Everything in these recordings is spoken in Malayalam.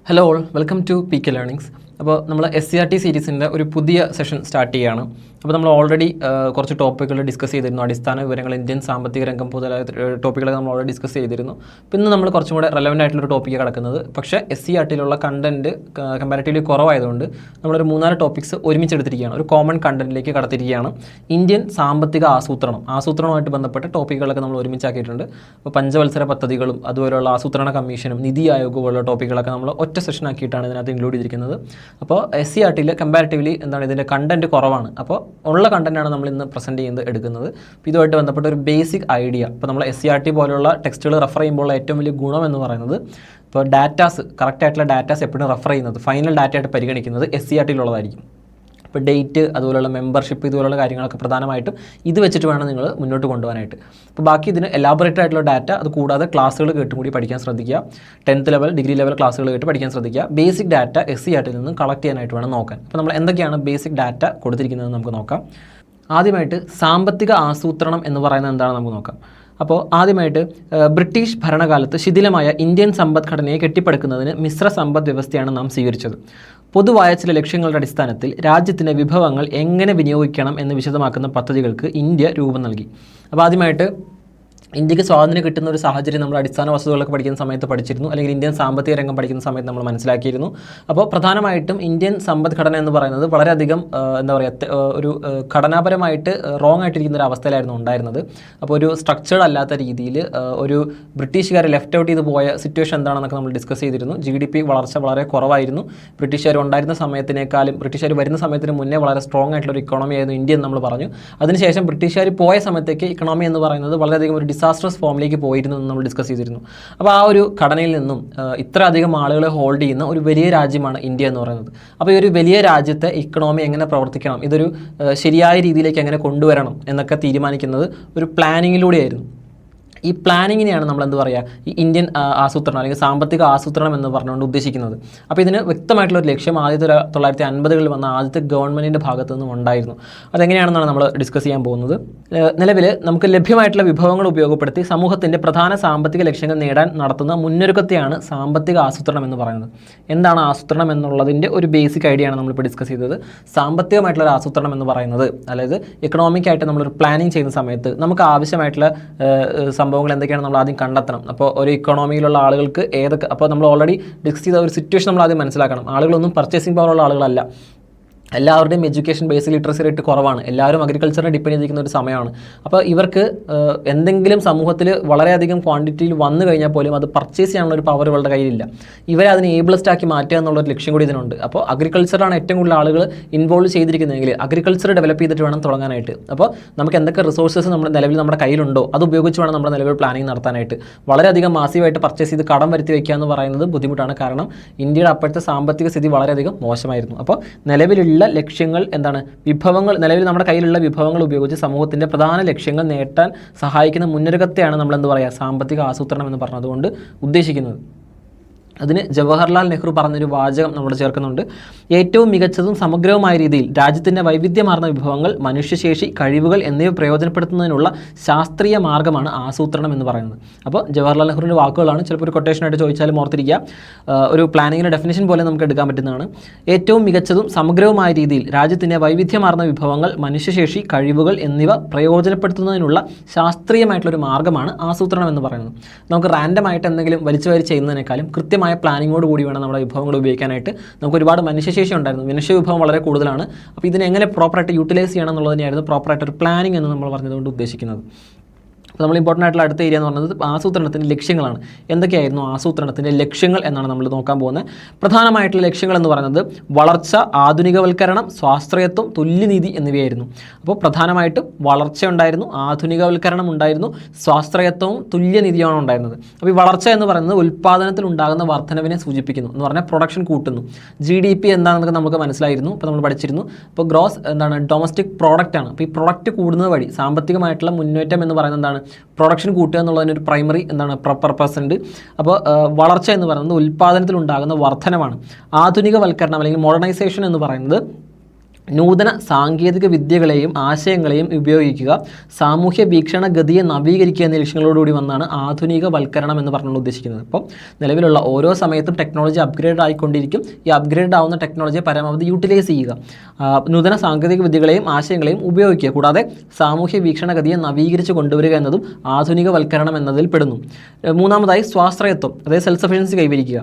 Hello all, welcome to PK learnings. അപ്പോൾ നമ്മൾ SCRT സീരീസിൻ്റെ ഒരു പുതിയ സെഷൻ സ്റ്റാർട്ട് ചെയ്യുകയാണ്. അപ്പോൾ നമ്മൾ ഓൾറെഡി കുറച്ച് ടോപ്പിക്കുകൾ ഡിസ്കസ് ചെയ്തിരുന്നു. അടിസ്ഥാന വിവരങ്ങൾ, ഇന്ത്യൻ സാമ്പത്തിക രംഗം മുതലായ ടോപ്പിക്കുകളൊക്കെ നമ്മൾ ഓൾറെഡി ഡിസ്കസ് ചെയ്തിരുന്നു. പിന്നെ നമ്മൾ കുറച്ചും കൂടെ റെലവൻ്റ് ആയിട്ടുള്ളൊരു ടോപ്പിക്ക് കിടക്കുന്നത്, പക്ഷേ SCRTയിലുള്ള കണ്ടൻറ്റ് കമ്പാരിറ്റീവ്ലി കുറവായതുകൊണ്ട് നമ്മളൊരു 3-4 ടോപ്പിക്സ് ഒരുമിച്ചെടുത്തിരിക്കുകയാണ്. ഒരു കോമൺ കണ്ടൻറ്റിലേക്ക് കടത്തിരിക്കുകയാണ്. ഇന്ത്യൻ സാമ്പത്തിക ആസൂത്രണവുമായിട്ട് ബന്ധപ്പെട്ട ടോപ്പിക്കുകളൊക്കെ നമ്മൾ ഒരുമിച്ചാക്കിയിട്ടുണ്ട്. അപ്പോൾ പഞ്ചവത്സര പദ്ധതികളും അതുപോലെയുള്ള ആസൂത്രണ കമ്മീഷനും നിതി ആയോഗ് പോലുള്ള ടോപ്പിക്കുകളൊക്കെ നമ്മൾ ഒറ്റ സെഷൻ ആക്കിയിട്ടാണ് ഇതിനകത്ത് ഇൻക്ലൂഡ് ചെയ്തിരിക്കുന്നത്. അപ്പോൾ SCRTയിൽ കമ്പാരിറ്റീവ്ലി ഇതിൻ്റെ കണ്ടൻറ്റ് കുറവാണ്. അപ്പോൾ ഉള്ള കണ്ടൻറ്റാണ് നമ്മൾ ഇന്ന് പ്രസൻറ്റ് ചെയ്യുന്നത് എടുക്കുന്നത്. അപ്പോൾ ഇതുമായിട്ട് ബന്ധപ്പെട്ട ഒരു ബേസിക് ഐഡിയ, ഇപ്പോൾ നമ്മൾ SCRT പോലുള്ള ടെക്സ്റ്റുകൾ റെഫർ ചെയ്യുമ്പോൾ ഏറ്റവും വലിയ ഗുണം എന്ന് പറയുന്നത്, ഇപ്പോൾ ഡാറ്റാസ് കറക്റ്റായിട്ടുള്ള ഡാറ്റാസ് എപ്പോഴും റെഫർ ചെയ്യുന്നത്, ഫൈനൽ ഡാറ്റയായിട്ട് പരിഗണിക്കുന്നത് SCRTയിലുള്ളതായിരിക്കും. ഇപ്പോൾ ഡേറ്റ്, അതുപോലുള്ള മെമ്പർഷിപ്പ്, ഇതുപോലുള്ള കാര്യങ്ങളൊക്കെ പ്രധാനമായിട്ടും ഇത് വെച്ചിട്ട് വേണം നിങ്ങൾ മുന്നോട്ട് കൊണ്ടുപോകാനായിട്ട്. അപ്പോൾ ബാക്കി ഇതിന് എലാബറേറ്റഡ് ആയിട്ടുള്ള ഡാറ്റ, അത് കൂടാതെ ക്ലാസ്സുകൾ കേട്ടും കൂടി പഠിക്കാൻ ശ്രദ്ധിക്കുക. 10th ലെവൽ, ഡിഗ്രി ലെവൽ ക്ലാസ്സുകൾ കേട്ട് പഠിക്കാൻ ശ്രദ്ധിക്കുക. ബേസിക് ഡാറ്റ SCRTയിൽ നിന്ന് കളക്ട് ചെയ്യാനായിട്ട് വേണം നോക്കാൻ. അപ്പോൾ നമ്മൾ എന്തൊക്കെയാണ് ബേസിക് ഡാറ്റ കൊടുത്തിരിക്കുന്നത് നമുക്ക് നോക്കാം. ആദ്യമായിട്ട് സാമ്പത്തിക ആസൂത്രണം എന്ന് പറയുന്നത് എന്താണെന്ന് നമുക്ക് നോക്കാം. അപ്പോൾ ആദ്യമായിട്ട് ബ്രിട്ടീഷ് ഭരണകാലത്ത് ശിഥിലമായ ഇന്ത്യൻ സമ്പദ്ഘടനയെ കെട്ടിപ്പടുക്കുന്നതിന് മിശ്ര സമ്പദ് വ്യവസ്ഥയാണ് നാം സ്വീകരിച്ചത്. പൊതുവായ ചില ലക്ഷ്യങ്ങളുടെ അടിസ്ഥാനത്തിൽ രാജ്യത്തിൻ്റെ വിഭവങ്ങൾ എങ്ങനെ വിനിയോഗിക്കണം എന്ന് വിശദമാക്കുന്ന പദ്ധതികൾക്ക് ഇന്ത്യ രൂപം നൽകി. അപ്പോൾ ആദ്യമായിട്ട് ഇന്ത്യക്ക് സ്വാതന്ത്ര്യം കിട്ടുന്ന ഒരു സാഹചര്യം നമ്മൾ അടിസ്ഥാന വസ്തുക്കളൊക്കെ പഠിക്കുന്ന സമയത്ത് പഠിച്ചിരുന്നു, അല്ലെങ്കിൽ ഇന്ത്യൻ സാമ്പത്തിക രംഗം പഠിക്കുന്ന സമയത്ത് നമ്മൾ മനസ്സിലാക്കിയിരുന്നു. അപ്പോൾ പ്രധാനമായിട്ടും ഇന്ത്യൻ സമ്പദ്ഘടന എന്ന് പറയുന്നത് വളരെയധികം ഒരു ഘടനാപരമായിട്ട് റോങ് ആയിട്ടിരിക്കുന്ന ഒരു അവസ്ഥയിലായിരുന്നു ഉണ്ടായിരുന്നത്. അപ്പോൾ ഒരു സ്ട്രക്ചേർഡ് അല്ലാത്ത രീതിയിൽ ഒരു ബ്രിട്ടീഷുകാരെ ലെഫ്റ്റ് ഔട്ട് ചെയ്ത് പോയ സിറ്റുവേഷൻ എന്താണെന്നൊക്കെ നമ്മൾ ഡിസ്കസ് ചെയ്തിരുന്നു. GDP വളർച്ച വളരെ കുറവായിരുന്നു. ബ്രിട്ടീഷുകാർ ഉണ്ടായിരുന്ന സമയത്തിനേക്കാളും, ബ്രിട്ടീഷുകാർ വരുന്ന സമയത്തിന് മുന്നേ വളരെ സ്ട്രോങ് ആയിട്ടുള്ള ഒരു ഇക്കോണമി ആയിരുന്നു ഇന്ത്യ എന്ന് നമ്മൾ പറഞ്ഞു. അതിനുശേഷം ബ്രിട്ടീഷുകാർ പോയ സമയത്തേക്ക് ഇക്കോണമി എന്ന് പറയുന്നത് വളരെയധികം ഒരു ഡിസാസ്ട്രസ് ഫോമിലേക്ക് പോയിരുന്നു എന്ന് നമ്മൾ ഡിസ്കസ് ചെയ്തിരുന്നു. അപ്പോൾ ആ ഒരു ഘടനയിൽ നിന്നും ഇത്ര അധികം ആളുകളെ ഹോൾഡ് ചെയ്യുന്ന ഒരു വലിയ രാജ്യമാണ് ഇന്ത്യ എന്ന് പറയുന്നത്. അപ്പോൾ ഈ ഒരു വലിയ രാജ്യത്തെ ഇക്കണോമി എങ്ങനെ പ്രവർത്തിക്കണം, ഇതൊരു ശരിയായ രീതിയിലേക്ക് എങ്ങനെ കൊണ്ടുവരണം എന്നൊക്കെ തീരുമാനിക്കുന്നത് ഒരു പ്ലാനിങ്ങിലൂടെയായിരുന്നു. ഈ പ്ലാനിങ്ങിനെയാണ് നമ്മൾ എന്ത് പറയുക, ഈ ഇന്ത്യൻ ആസൂത്രണം അല്ലെങ്കിൽ സാമ്പത്തിക ആസൂത്രണം എന്ന് പറഞ്ഞുകൊണ്ട് ഉദ്ദേശിക്കുന്നത്. അപ്പോൾ ഇതിന് വ്യക്തമായിട്ടുള്ളൊരു ലക്ഷ്യം 1950-കളിൽ വന്ന ആദ്യത്തെ ഗവൺമെൻറ്റിൻ്റെ ഭാഗത്തു നിന്നും ഉണ്ടായിരുന്നു. അതെങ്ങനെയാണെന്നാണ് നമ്മൾ ഡിസ്കസ് ചെയ്യാൻ പോകുന്നത്. നിലവിൽ നമുക്ക് ലഭ്യമായിട്ടുള്ള വിഭവങ്ങൾ ഉപയോഗപ്പെടുത്തി സമൂഹത്തിൻ്റെ പ്രധാന സാമ്പത്തിക ലക്ഷ്യങ്ങൾ നേടാൻ നടത്തുന്ന മുന്നൊരുക്കത്തെയാണ് സാമ്പത്തിക ആസൂത്രണം എന്ന് പറയുന്നത്. എന്താണ് ആസൂത്രണം എന്നുള്ളതിൻ്റെ ഒരു ബേസിക് ഐഡിയ ആണ് നമ്മളിപ്പോൾ ഡിസ്കസ് ചെയ്തത്. സാമ്പത്തികമായിട്ടുള്ള ആസൂത്രണം എന്ന് പറയുന്നത്, അതായത് എക്കണോമിക്കായിട്ട് നമ്മളൊരു പ്ലാനിങ് ചെയ്യുന്ന സമയത്ത് നമുക്ക് ആവശ്യമായിട്ടുള്ള സംഭവങ്ങൾ എന്തൊക്കെയാണ് നമ്മൾ ആദ്യം കണ്ടെത്തണം. അപ്പോൾ ഒരു ഇക്കോണമിയിലുള്ള ആളുകൾക്ക് ഏതൊക്കെ, അപ്പോൾ നമ്മൾ ഓൾറെഡി ഡിസ്കസ് ചെയ്ത ഒരു സിറ്റുവേഷൻ നമ്മൾ ആദ്യം മനസ്സിലാക്കണം. ആളുകളൊന്നും പർച്ചേസിംഗ് പവറുള്ള ആളുകളല്ല. എല്ലാവരുടെയും എഡ്യൂക്കേഷൻ ബേസിക് ലിറ്ററസി റേറ്റ് കുറവാണ്. എല്ലാവരും അഗ്രികൾച്ചറിനെ ഡിപ്പെൻഡ് ചെയ്തിരിക്കുന്ന ഒരു സമയമാണ്. അപ്പോൾ ഇവർക്ക് എന്തെങ്കിലും സമൂഹത്തിൽ വളരെയധികം ക്വാണ്ടിറ്റിയിൽ വന്നു കഴിഞ്ഞാൽ പോലും അത് പർച്ചേസ് ചെയ്യാനുള്ള ഒരു പവർ ഇവരുടെ കയ്യിലില്ല. ഇവരെ അതിനെ ഏബിളസ്റ്റ് ആക്കി മാറ്റുക എന്നുള്ളൊരു ലക്ഷ്യം കൂടി ഇതിനുണ്ട്. അപ്പോൾ അഗ്രികൾച്ചറാണ് ഏറ്റവും കൂടുതൽ ആളുകൾ ഇൻവോൾവ് ചെയ്തിരിക്കുന്നതെങ്കിൽ അഗ്രികൾച്ചർ ഡെവലപ്പ് ചെയ്തിട്ട് വേണം തുടങ്ങാനായിട്ട്. അപ്പോൾ നമുക്ക് എന്തൊക്കെ റിസോഴ്സസ് നമ്മുടെ കയ്യിലുണ്ടോ അത് ഉപയോഗിച്ച് വേണം നമ്മുടെ നിലവിൽ പ്ലാനിങ് നടത്താനായിട്ട്. വളരെയധികം മാസീവായിട്ട് പർച്ചേസ് ചെയ്ത് കടം വരുത്തി വയ്ക്കുക എന്ന് പറയുന്നത് ബുദ്ധിമുട്ടാണ്. കാരണം ഇന്ത്യയുടെ അപ്പോഴത്തെ സാമ്പത്തിക സ്ഥിതി വളരെയധികം മോശമായിരുന്നു. അപ്പോൾ നിലവിലുള്ള ലക്ഷ്യങ്ങൾ എന്താണ്, വിഭവങ്ങൾ, നിലവിൽ നമ്മുടെ കയ്യിലുള്ള വിഭവങ്ങൾ ഉപയോഗിച്ച് സമൂഹത്തിൻ്റെ പ്രധാന ലക്ഷ്യങ്ങൾ നേടാൻ സഹായിക്കുന്ന മുന്നൊരുക്കത്തെയാണ് നമ്മൾ എന്ത് പറയുക, സാമ്പത്തിക ആസൂത്രണം എന്ന് പറഞ്ഞതുകൊണ്ട് ഉദ്ദേശിക്കുന്നത്. അതിന് ജവഹർലാൽ നെഹ്റു പറഞ്ഞൊരു വാചകം നമ്മൾ ചേർക്കുന്നുണ്ട്. ഏറ്റവും മികച്ചതും സമഗ്രവുമായ രീതിയിൽ രാജ്യത്തിൻ്റെ വൈവിധ്യമാർന്ന വിഭവങ്ങൾ, മനുഷ്യശേഷി, കഴിവുകൾ എന്നിവ പ്രയോജനപ്പെടുത്തുന്നതിനുള്ള ശാസ്ത്രീയ മാർഗ്ഗമാണ് ആസൂത്രണം എന്ന് പറയുന്നത്. അപ്പോൾ ജവഹർലാൽ നെഹ്റുവിൻ്റെ വാക്കുകളാണ്. ചിലപ്പോൾ ഒരു കൊട്ടേഷനായിട്ട് ചോദിച്ചാലും ഓർത്തിരിക്കുക. ഒരു പ്ലാനിങ്ങിൻ്റെ ഡെഫിനിഷൻ പോലെ നമുക്ക് എടുക്കാൻ പറ്റുന്നതാണ്. ഏറ്റവും മികച്ചതും സമഗ്രവുമായ രീതിയിൽ രാജ്യത്തിൻ്റെ വൈവിധ്യമാർന്ന വിഭവങ്ങൾ, മനുഷ്യശേഷി, കഴിവുകൾ എന്നിവ പ്രയോജനപ്പെടുത്തുന്നതിനുള്ള ശാസ്ത്രീയമായിട്ടുള്ളൊരു മാർഗ്ഗമാണ് ആസൂത്രണം എന്ന് പറയുന്നത്. നമുക്ക് റാൻഡമായിട്ട് എന്തെങ്കിലും വലിച്ചു വാരി ചെയ്യുന്നതിനേക്കാളും കൃത്യമായ പ്ലാനിങ്ങോട് കൂടി വേണം നമ്മുടെ വിഭവങ്ങൾ ഉപയോഗിക്കാനായിട്ട്. നമുക്ക് ഒരുപാട് മനുഷ്യശേഷി ഉണ്ടായിരുന്നു, മനുഷ്യ വിഭവം വളരെ കൂടുതലാണ്. അപ്പോൾ ഇതിനെ എങ്ങനെ പ്രോപ്പറായിട്ട് യൂട്ടിലൈസ് ചെയ്യണം എന്നുള്ളതിനായിരുന്നു പ്രോപ്പറായിട്ട് ഒരു പ്ലാനിങ് എന്ന് നമ്മൾ പറഞ്ഞതുകൊണ്ട് ഉദ്ദേശിക്കുന്നത്. അപ്പോൾ നമ്മൾ ഇമ്പോർട്ടൻ്റ് ആയിട്ടുള്ള അടുത്ത ഏരിയ എന്ന് പറയുന്നത് ആസൂത്രണത്തിൻ്റെ ലക്ഷ്യങ്ങളാണ്. എന്തൊക്കെയായിരുന്നു ആസൂത്രണത്തിൻ്റെ ലക്ഷ്യങ്ങൾ എന്നാണ് നമ്മൾ നോക്കാൻ പോകുന്നത്. പ്രധാനമായിട്ടുള്ള ലക്ഷ്യങ്ങൾ എന്ന് പറയുന്നത് വളർച്ച, ആധുനികവൽക്കരണം, സ്വാശ്രയത്വം, തുല്യനീതി എന്നിവയായിരുന്നു. അപ്പോൾ പ്രധാനമായിട്ടും വളർച്ച ഉണ്ടായിരുന്നു, ആധുനികവൽക്കരണം ഉണ്ടായിരുന്നു, സ്വാശ്രയത്വവും തുല്യനീതിയാണ് ഉണ്ടായിരുന്നത്. അപ്പോൾ ഈ വളർച്ച എന്ന് പറയുന്നത് ഉൽപ്പാദനത്തിൽ ഉണ്ടാകുന്ന വർധനവിനെ സൂചിപ്പിക്കുന്നു എന്ന് പറഞ്ഞാൽ പ്രൊഡക്ഷൻ കൂട്ടുന്നു. GDP എന്താണെന്നൊക്കെ നമുക്ക് മനസ്സിലായിരുന്നു, ഇപ്പോൾ നമ്മൾ പഠിച്ചിരുന്നു. അപ്പോൾ ഗ്രോസ് ഡൊമസ്റ്റിക് പ്രോഡക്റ്റ് ആണ്. അപ്പോൾ ഈ പ്രൊഡക്റ്റ് കൂടുന്നത് വഴി സാമ്പത്തികമായിട്ടുള്ള മുന്നേറ്റം എന്ന് പറയുന്നത് എന്താണ്, പ്രൊഡക്ഷൻ കൂട്ടുക എന്നുള്ളതിനൊരു പ്രൈമറി പർപ്പസ് ഉണ്ട്. അപ്പോൾ വളർച്ച എന്ന് പറയുന്നത് ഉൽപ്പാദനത്തിൽ ഉണ്ടാകുന്ന വർധനമാണ്. ആധുനികവൽക്കരണം അല്ലെങ്കിൽ മോഡേണൈസേഷൻ എന്ന് പറയുന്നത് നൂതന സാങ്കേതിക വിദ്യകളെയും ആശയങ്ങളെയും ഉപയോഗിക്കുക, സാമൂഹ്യ വീക്ഷണഗതിയെ നവീകരിക്കുക എന്ന ലക്ഷ്യങ്ങളോടുകൂടി വന്നാണ് ആധുനികവൽക്കരണം എന്ന് പറഞ്ഞുകൊണ്ട് ഉദ്ദേശിക്കുന്നത്. അപ്പം നിലവിലുള്ള ഓരോ സമയത്തും ടെക്നോളജി അപ്ഗ്രേഡ് ആയിക്കൊണ്ടിരിക്കും. ഈ അപ്ഗ്രേഡ് ആവുന്ന ടെക്നോളജിയെ പരമാവധി യൂട്ടിലൈസ് ചെയ്യുക, നൂതന സാങ്കേതിക വിദ്യകളെയും ആശയങ്ങളെയും ഉപയോഗിക്കുക, കൂടാതെ സാമൂഹ്യ വീക്ഷണഗതിയെ നവീകരിച്ച് കൊണ്ടുവരിക എന്നതും ആധുനികവൽക്കരണം എന്നതിൽ പെടുന്നു. മൂന്നാമതായി സ്വാശ്രയത്വം, അതായത് സെൽഫ് സഫിഷ്യൻസി കൈവരിക്കുക.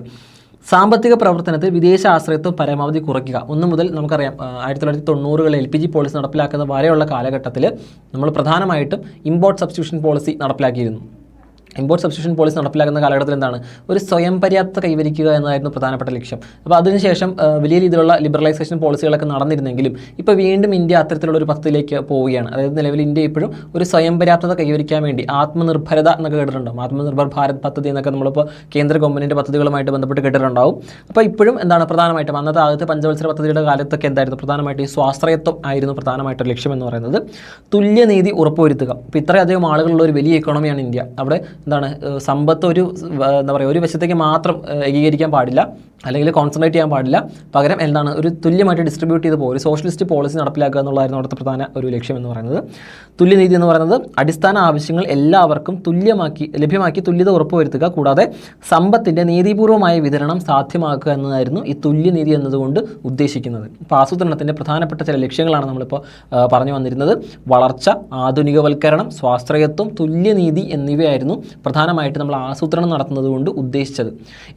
സാമ്പത്തിക പ്രവർത്തനത്തിൽ വിദേശ ആശ്രയത്വം പരമാവധി കുറയ്ക്കുക. 1 മുതൽ നമുക്കറിയാം 1990 LPG പോളിസി നടപ്പിലാക്കുന്ന വരെയുള്ള കാലഘട്ടത്തിൽ നമ്മൾ പ്രധാനമായിട്ടും ഇമ്പോർട്ട് സബ്സ്റ്റിറ്റ്യൂഷൻ പോളിസി നടപ്പിലാക്കിയിരുന്നു. ഇമ്പോർട്ട് സബ്സ്റ്റിറ്റ്യൂഷൻ പോളിസി നടപ്പിലാക്കുന്ന കാലഘട്ടത്തിൽ എന്താണ്, ഒരു സ്വയം പര്യാപ്തത കൈവരിക്കുക എന്നതായിരുന്നു പ്രധാനപ്പെട്ട ലക്ഷ്യം. അപ്പോൾ അതിനുശേഷം വലിയ രീതിയിലുള്ള ലിബറലൈസേഷൻ പോളിസികളൊക്കെ നടന്നിരുന്നെങ്കിലും ഇപ്പോൾ വീണ്ടും ഇന്ത്യ അത്തരത്തിലുള്ള ഒരു പദ്ധതിയിലേക്ക് പോവുകയാണ്. അതായത് നിലവിൽ ഇന്ത്യ ഇപ്പോഴും ഒരു സ്വയം പര്യാപ്തത കൈവരിക്കാൻ വേണ്ടി ആത്മനിർഭരത എന്നൊക്കെ കേട്ടിട്ടുണ്ടാവും. ആത്മനിർഭർ ഭാരത് പദ്ധതി എന്നൊക്കെ നമ്മളിപ്പോൾ കേന്ദ്ര ഗവൺമെൻറ്റിൻ്റെ പദ്ധതികളുമായിട്ട് ബന്ധപ്പെട്ട് കേട്ടിട്ടുണ്ടാവും. അപ്പോൾ ഇപ്പോഴും എന്താണ് പ്രധാനമായിട്ടും അന്നത്തെ ആദ്യത്തെ പഞ്ചവത്സര പദ്ധതിയുടെ കാലത്തൊക്കെ എന്തായിരുന്നു പ്രധാനമായിട്ട് ഈ സ്വാശ്രയത്വം ആയിരുന്നു പ്രധാനമായിട്ടൊരു ലക്ഷ്യം എന്ന് പറയുന്നത്. തുല്യനീതി ഉറപ്പുവരുത്തുക. ഇപ്പോൾ ഇത്രയധികം ആളുകളുള്ള ഒരു വലിയ ഇക്കോണമിയാണ് ഇന്ത്യ. അവിടെ എന്താണ് സമ്പത്ത് എന്താ പറയുക ഒരു വശത്തേക്ക് മാത്രം ഏകീകരിക്കാൻ പാടില്ല, അല്ലെങ്കിൽ കോൺസെൻട്രേറ്റ് ചെയ്യാൻ പാടില്ല. പകരം എന്താണ് ഒരു തുല്യമായിട്ട് ഡിസ്ട്രിബ്യൂട്ട് ചെയ്ത് പോകും, ഒരു സോഷ്യലിസ്റ്റ് പോളിസി നടപ്പിലാക്കുക എന്നുള്ളതായിരുന്നു അവിടുത്തെ പ്രധാന ഒരു ലക്ഷ്യം എന്ന് പറയുന്നത്. തുല്യനീതി എന്ന് പറയുന്നത് അടിസ്ഥാന ആവശ്യങ്ങൾ എല്ലാവർക്കും ലഭ്യമാക്കി തുല്യത ഉറപ്പുവരുത്തുക, കൂടാതെ സമ്പത്തിൻ്റെ നീതിപൂർവമായ വിതരണം സാധ്യമാക്കുക എന്നതായിരുന്നു ഈ തുല്യനീതി എന്നതുകൊണ്ട് ഉദ്ദേശിക്കുന്നത്. ഇപ്പോൾ ആസൂത്രണത്തിൻ്റെ പ്രധാനപ്പെട്ട ചില ലക്ഷ്യങ്ങളാണ് നമ്മളിപ്പോൾ പറഞ്ഞു വന്നിരുന്നത്. വളർച്ച, ആധുനികവൽക്കരണം, സ്വാശ്രയത്വം, തുല്യനീതി എന്നിവയായിരുന്നു പ്രധാനമായിട്ട് നമ്മൾ ആസൂത്രണം നടത്തുന്നത് കൊണ്ട് ഉദ്ദേശിച്ചത്.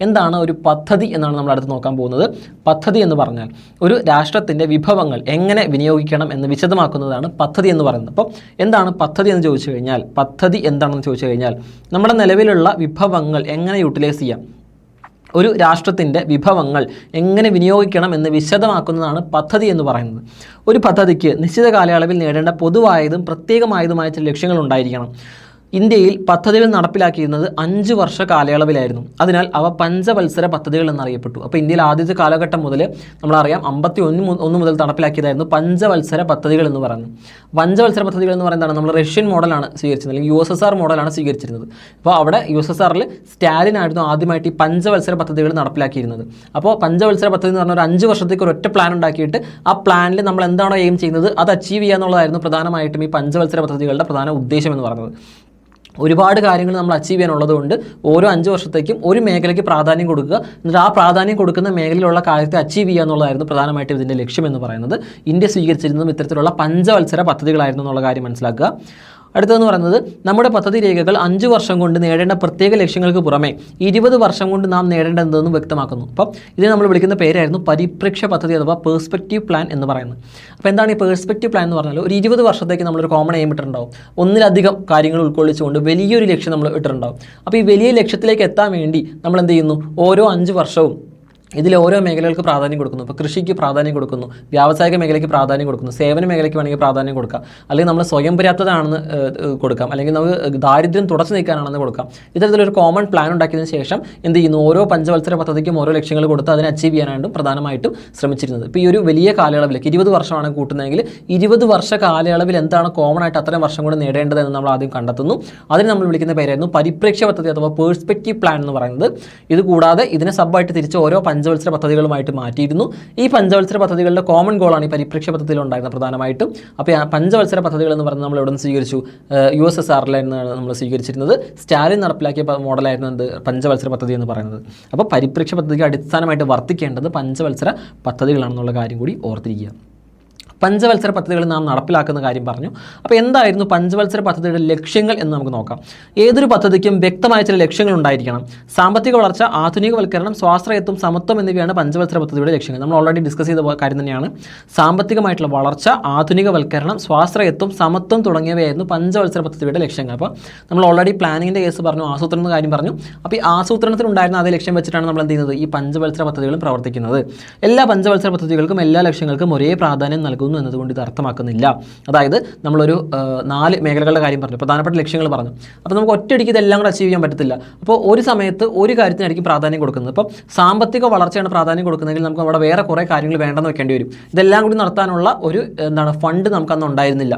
എന്താണ് ഒരു പദ്ധതി എന്നാണ് നമ്മൾ അടുത്ത് നോക്കാൻ പോകുന്നത്. പദ്ധതി എന്ന് പറഞ്ഞാൽ ഒരു രാഷ്ട്രത്തിൻ്റെ വിഭവങ്ങൾ എങ്ങനെ വിനിയോഗിക്കണം എന്ന് വിശദമാക്കുന്നതാണ് പദ്ധതി എന്ന് പറയുന്നത്. അപ്പോൾ എന്താണ് പദ്ധതി എന്ന് ചോദിച്ചു കഴിഞ്ഞാൽ, പദ്ധതി എന്താണെന്ന് ചോദിച്ചു കഴിഞ്ഞാൽ നമ്മുടെ നിലവിലുള്ള വിഭവങ്ങൾ എങ്ങനെ യൂട്ടിലൈസ് ചെയ്യാം, ഒരു രാഷ്ട്രത്തിൻ്റെ വിഭവങ്ങൾ എങ്ങനെ വിനിയോഗിക്കണം എന്ന് വിശദമാക്കുന്നതാണ് പദ്ധതി എന്ന് പറയുന്നത്. ഒരു പദ്ധതിക്ക് നിശ്ചിത കാലയളവിൽ നേടേണ്ട പൊതുവായതും പ്രത്യേകമായതുമായ ചില ലക്ഷ്യങ്ങൾ ഉണ്ടായിരിക്കണം. ഇന്ത്യയിൽ പദ്ധതികൾ നടപ്പിലാക്കിയിരുന്നത് 5 വർഷ കാലയളവിലായിരുന്നു. അതിനാൽ അവ പഞ്ചവത്സര പദ്ധതികൾ എന്നറിയപ്പെട്ടു. അപ്പോൾ ഇന്ത്യയിൽ ആദ്യത്തെ കാലഘട്ടം മുതൽ നമ്മളറിയാം 51 മുതൽ നടപ്പിലാക്കിയതായിരുന്നു പഞ്ചവത്സര പദ്ധതികൾ എന്ന് പറയുന്നത്. പഞ്ചവത്സര പദ്ധതികൾ എന്ന് പറയുന്നതാണ് നമ്മൾ റഷ്യൻ മോഡലാണ് സ്വീകരിച്ചത്, അല്ലെങ്കിൽ USSR മോഡലാണ് സ്വീകരിച്ചിരുന്നത്. അപ്പോൾ അവിടെ USSRൽ സ്റ്റാലിൻ ആയിരുന്നു ആദ്യമായിട്ട് ഈ പഞ്ചവത്സര പദ്ധതികൾ നടപ്പിലാക്കിയിരുന്നത്. അപ്പോൾ പഞ്ചവത്സര പദ്ധതി എന്ന് പറഞ്ഞാൽ ഒരു 5 വർഷത്തേക്ക് ഒരൊറ്റ പ്ലാൻ ഉണ്ടാക്കിയിട്ട് ആ പ്ലാനിൽ നമ്മൾ എന്താണോ എയിം ചെയ്യുന്നത് അത് അച്ചീവ് ചെയ്യുക എന്നുള്ളതായിരുന്നു പ്രധാനമായിട്ടും ഈ പഞ്ചവത്സര പദ്ധതികളുടെ പ്രധാന ഉദ്ദേശം എന്ന് പറയുന്നത്. ഒരുപാട് കാര്യങ്ങൾ നമ്മൾ അച്ചീവ് ചെയ്യാനുള്ളതുകൊണ്ട് ഓരോ 5 വർഷത്തേക്കും ഒരു മേഖലയ്ക്ക് പ്രാധാന്യം കൊടുക്കുക, എന്നിട്ട് ആ പ്രാധാന്യം കൊടുക്കുന്ന മേഖലയിലുള്ള കാര്യത്തെ അച്ചീവ് ചെയ്യുക എന്നുള്ളതായിരുന്നു പ്രധാനമായിട്ടും ഇതിൻ്റെ ലക്ഷ്യം എന്ന് പറയുന്നത്. ഇന്ത്യ സ്വീകരിച്ചിരുന്നതും ഇത്തരത്തിലുള്ള പഞ്ചവത്സര പദ്ധതികളായിരുന്നു എന്നുള്ള കാര്യം മനസ്സിലാക്കുക. അടുത്തതെന്ന് പറയുന്നത് നമ്മുടെ പദ്ധതി രേഖകൾ 5 വർഷം കൊണ്ട് നേടേണ്ട പ്രത്യേക ലക്ഷ്യങ്ങൾക്ക് പുറമെ 20 വർഷം കൊണ്ട് നാം നേടേണ്ടതെന്ന് വ്യക്തമാക്കുന്നു. അപ്പം ഇത് നമ്മൾ വിളിക്കുന്ന പേരായിരുന്നു പരിപ്രേക്ഷ്യ പദ്ധതി അഥവാ പേഴ്സ്പെക്റ്റീവ് പ്ലാൻ എന്ന് പറയുന്നത്. അപ്പോൾ എന്താണ് ഈ പേഴ്സ്പെക്റ്റീവ് പ്ലാൻ എന്ന് പറഞ്ഞാൽ, ഒരു 20 വർഷത്തേക്ക് നമ്മളൊരു കോമൺ എയിം ഇട്ടിട്ടുണ്ടാവും. ഒന്നിലധികം കാര്യങ്ങൾ ഉൾക്കൊള്ളിച്ചുകൊണ്ട് വലിയൊരു ലക്ഷ്യം നമ്മൾ ഇട്ടിട്ടുണ്ടാവും. അപ്പോൾ ഈ വലിയ ലക്ഷ്യത്തിലേക്ക് എത്താൻ വേണ്ടി നമ്മൾ എന്ത് ചെയ്യുന്നു, ഓരോ 5 വർഷവും ഇതിൽ ഓരോ മേഖലകൾക്ക് പ്രാധാന്യം കൊടുക്കുന്നു. ഇപ്പോൾ കൃഷിക്ക് പ്രാധാന്യം കൊടുക്കുന്നു, വ്യാവസായിക മേഖലയ്ക്ക് പ്രാധാന്യം കൊടുക്കുന്നു, സേവന മേഖലയ്ക്ക് വേണമെങ്കിൽ പ്രാധാന്യം കൊടുക്കാം, അല്ലെങ്കിൽ നമ്മൾ സ്വയം പര്യാപ്തതയാണെന്ന് കൊടുക്കാം, അല്ലെങ്കിൽ നമുക്ക് ദാരിദ്ര്യം തുടച്ചു നീക്കാനാണെന്ന് കൊടുക്കാം. ഇത്തരത്തിലൊരു കോമൺ പ്ലാൻ ഉണ്ടാക്കിയതിന് ശേഷം എന്ത് ചെയ്യുന്നു, ഓരോ പഞ്ചവത്സര പദ്ധതിക്കും ഓരോ ലക്ഷ്യങ്ങൾ കൊടുത്ത് അതിനെ അച്ചീവ് ചെയ്യാനാണ് പ്രധാനമായിട്ടും ശ്രമിച്ചിരുന്നത്. ഇപ്പോൾ ഈ ഒരു വലിയ കാലയളവിലേക്ക് 20 വർഷമാണ് കൂട്ടുന്നതെങ്കിൽ 20 വർഷ കാലയളവിൽ എന്താണ് കോമൺ ആയിട്ട് അത്രയും വർഷം കൊണ്ട് നേടേണ്ടതെന്ന് നമ്മൾ ആദ്യം കണ്ടെത്തുന്നു. അതിന് നമ്മൾ വിളിക്കുന്ന പേരായിരുന്നു പരിപ്രേക്ഷ്യ പദ്ധതി അഥവാ പേഴ്സ്പെക്റ്റീവ് പ്ലാൻ എന്ന് പറയുന്നത്. ഇത് കൂടാതെ ഇതിനെ സബ്ബായിട്ട് തിരിച്ച് ഓരോ പഞ്ചവത്സര പദ്ധതികളുമായിട്ട് മാറ്റിയിരുന്നു. ഈ പഞ്ചവത്സര പദ്ധതികളുടെ കോമൺ ഗോളാണ് ഈ പരിപ്രേക്ഷ്യ പദ്ധതിയിൽ ഉണ്ടായിരുന്നത് പ്രധാനമായിട്ടും. അപ്പോൾ പഞ്ചവത്സര പദ്ധതികൾ എന്ന് പറയുന്നത് നമ്മൾ എവിടെ നിന്ന് സ്വീകരിച്ചു, USSRലായിരുന്നാണ് നമ്മൾ സ്വീകരിച്ചിരുന്നത്. സ്റ്റാലിൻ നടപ്പിലാക്കിയ മോഡലായിരുന്നു എന്ത്, പഞ്ചവത്സര പദ്ധതി എന്ന് പറയുന്നത്. അപ്പോൾ പരിപ്രേക്ഷ്യ പദ്ധതിക്ക് അടിസ്ഥാനമായിട്ട് വർത്തിക്കേണ്ടത് പഞ്ചവത്സര പദ്ധതികളാണെന്നുള്ള കാര്യം കൂടി ഓർത്തിരിക്കുക. പഞ്ചവത്സര പദ്ധതികൾ നാം നടപ്പിലാക്കുന്ന കാര്യം പറഞ്ഞു. അപ്പോൾ എന്തായിരുന്നു പഞ്ചവത്സര പദ്ധതിയുടെ ലക്ഷ്യങ്ങൾ എന്ന് നമുക്ക് നോക്കാം. ഏതൊരു പദ്ധതിക്കും വ്യക്തമായ ചില ലക്ഷ്യങ്ങൾ ഉണ്ടായിരിക്കണം. സാമ്പത്തിക വളർച്ച, ആധുനികവൽക്കരണം, സ്വാശ്രയത്വം, സമത്വം എന്നിവയാണ് പഞ്ചവത്സര പദ്ധതിയുടെ ലക്ഷ്യങ്ങൾ. നമ്മൾ ഓൾറെഡി ഡിസ്കസ് ചെയ്ത കാര്യം തന്നെയാണ്. സാമ്പത്തികമായിട്ടുള്ള വളർച്ച, ആധുനികവൽക്കരണം, സ്വാശ്രയത്വം, സമത്വം തുടങ്ങിയവയായിരുന്നു പഞ്ചവത്സര പദ്ധതിയുടെ ലക്ഷ്യങ്ങൾ. അപ്പോൾ നമ്മൾ ഓൾറെഡി പ്ലാനിങ്ങിൻ്റെ കേസ് പറഞ്ഞു, ആസൂത്രണ കാര്യം പറഞ്ഞു. അപ്പോൾ ഈ ആസൂത്രണത്തിനുണ്ടായിരുന്ന അതേ ലക്ഷ്യം വെച്ചിട്ടാണ് നമ്മൾ എന്ത് ചെയ്യുന്നത്, ഈ പഞ്ചവത്സര പദ്ധതികളും പ്രവർത്തിക്കുന്നത്. എല്ലാ പഞ്ചവത്സര പദ്ധതികൾക്കും എല്ലാ ലക്ഷ്യങ്ങൾക്കും ഒരേ പ്രാധാന്യം നൽകുന്നു എന്നതുകൊണ്ട് ഇത് അർത്ഥമാക്കുന്നില്ല. അതായത് നമ്മളൊരു 4 മേഖലകളുടെ കാര്യം പറഞ്ഞു, പ്രധാനപ്പെട്ട ലക്ഷ്യങ്ങൾ പറഞ്ഞു. അപ്പോൾ നമുക്ക് ഒറ്റയടിക്ക് ഇതെല്ലാം കൂടെ അച്ചീവ് ചെയ്യാൻ പറ്റത്തില്ല. അപ്പോൾ ഒരു സമയത്ത് ഒരു കാര്യത്തിനായിരിക്കും പ്രാധാന്യം കൊടുക്കുന്നത്. അപ്പോൾ സാമ്പത്തിക വളർച്ചയാണ് പ്രാധാന്യം കൊടുക്കുന്നതെങ്കിൽ നമുക്ക് അവിടെ വേറെ കുറേ കാര്യങ്ങൾ വേണ്ടെന്ന് വെക്കേണ്ടി വരും. ഇതെല്ലാം കൂടി നടത്താനുള്ള ഒരു ഫണ്ട് നമുക്കന്ന് ഉണ്ടായിരുന്നില്ല.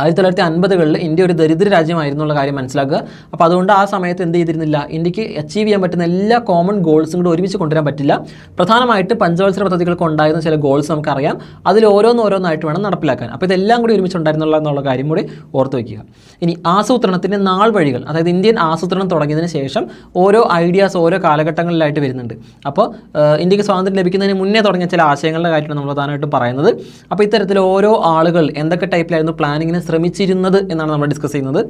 1950-കളിൽ ഇന്ത്യ ഒരു ദരിദ്ര രാജ്യമായിരുന്നുള്ള കാര്യം മനസ്സിലാക്കുക. അപ്പോൾ അതുകൊണ്ട് ആ സമയത്ത് എന്ത് ചെയ്തിരുന്നില്ല, ഇന്ത്യക്ക് അച്ചീവ് ചെയ്യാൻ പറ്റുന്ന എല്ലാ കോമൺ ഗോൾസും കൂടി ഒരുമിച്ച് കൊണ്ടുവരാൻ പറ്റില്ല. പ്രധാനമായിട്ട് പഞ്ചവത്സര പദ്ധതികൾക്ക് ഉണ്ടായിരുന്ന ചില ഗോൾസ് നമുക്കറിയാം, അതിൽ ഓരോന്നായിട്ട് വേണം നടപ്പിലാക്കാൻ. അപ്പോൾ ഇതെല്ലാം കൂടി ഒരുമിച്ച് ഉണ്ടായിരുന്നുള്ള കാര്യം കൂടി ഓർത്ത് വയ്ക്കുക. ഇനി ആസൂത്രണത്തിൻ്റെ നാൾ വഴികൾ, അതായത് ഇന്ത്യൻ ആസൂത്രണം തുടങ്ങിയതിന് ശേഷം ഓരോ ഐഡിയാസ് ഓരോ കാലഘട്ടങ്ങളിലായിട്ട് വരുന്നുണ്ട്. അപ്പോൾ ഇന്ത്യക്ക് സ്വാതന്ത്ര്യം ലഭിക്കുന്നതിന് മുന്നേ തുടങ്ങിയ ചില ആശയങ്ങളുടെ കാര്യമാണ് നമ്മൾ പ്രധാനമായിട്ടും പറയുന്നത്. അപ്പോൾ ഇത്തരത്തിൽ ഓരോ ആളുകൾ എന്തൊക്കെ ടൈപ്പിലായിരുന്നു പ്ലാനിങ്ങിന് ശ്രമിച്ചിരുന്നത് എന്നാണ് നമ്മൾ ഡിസ്കസ് ചെയ്യുന്നത്.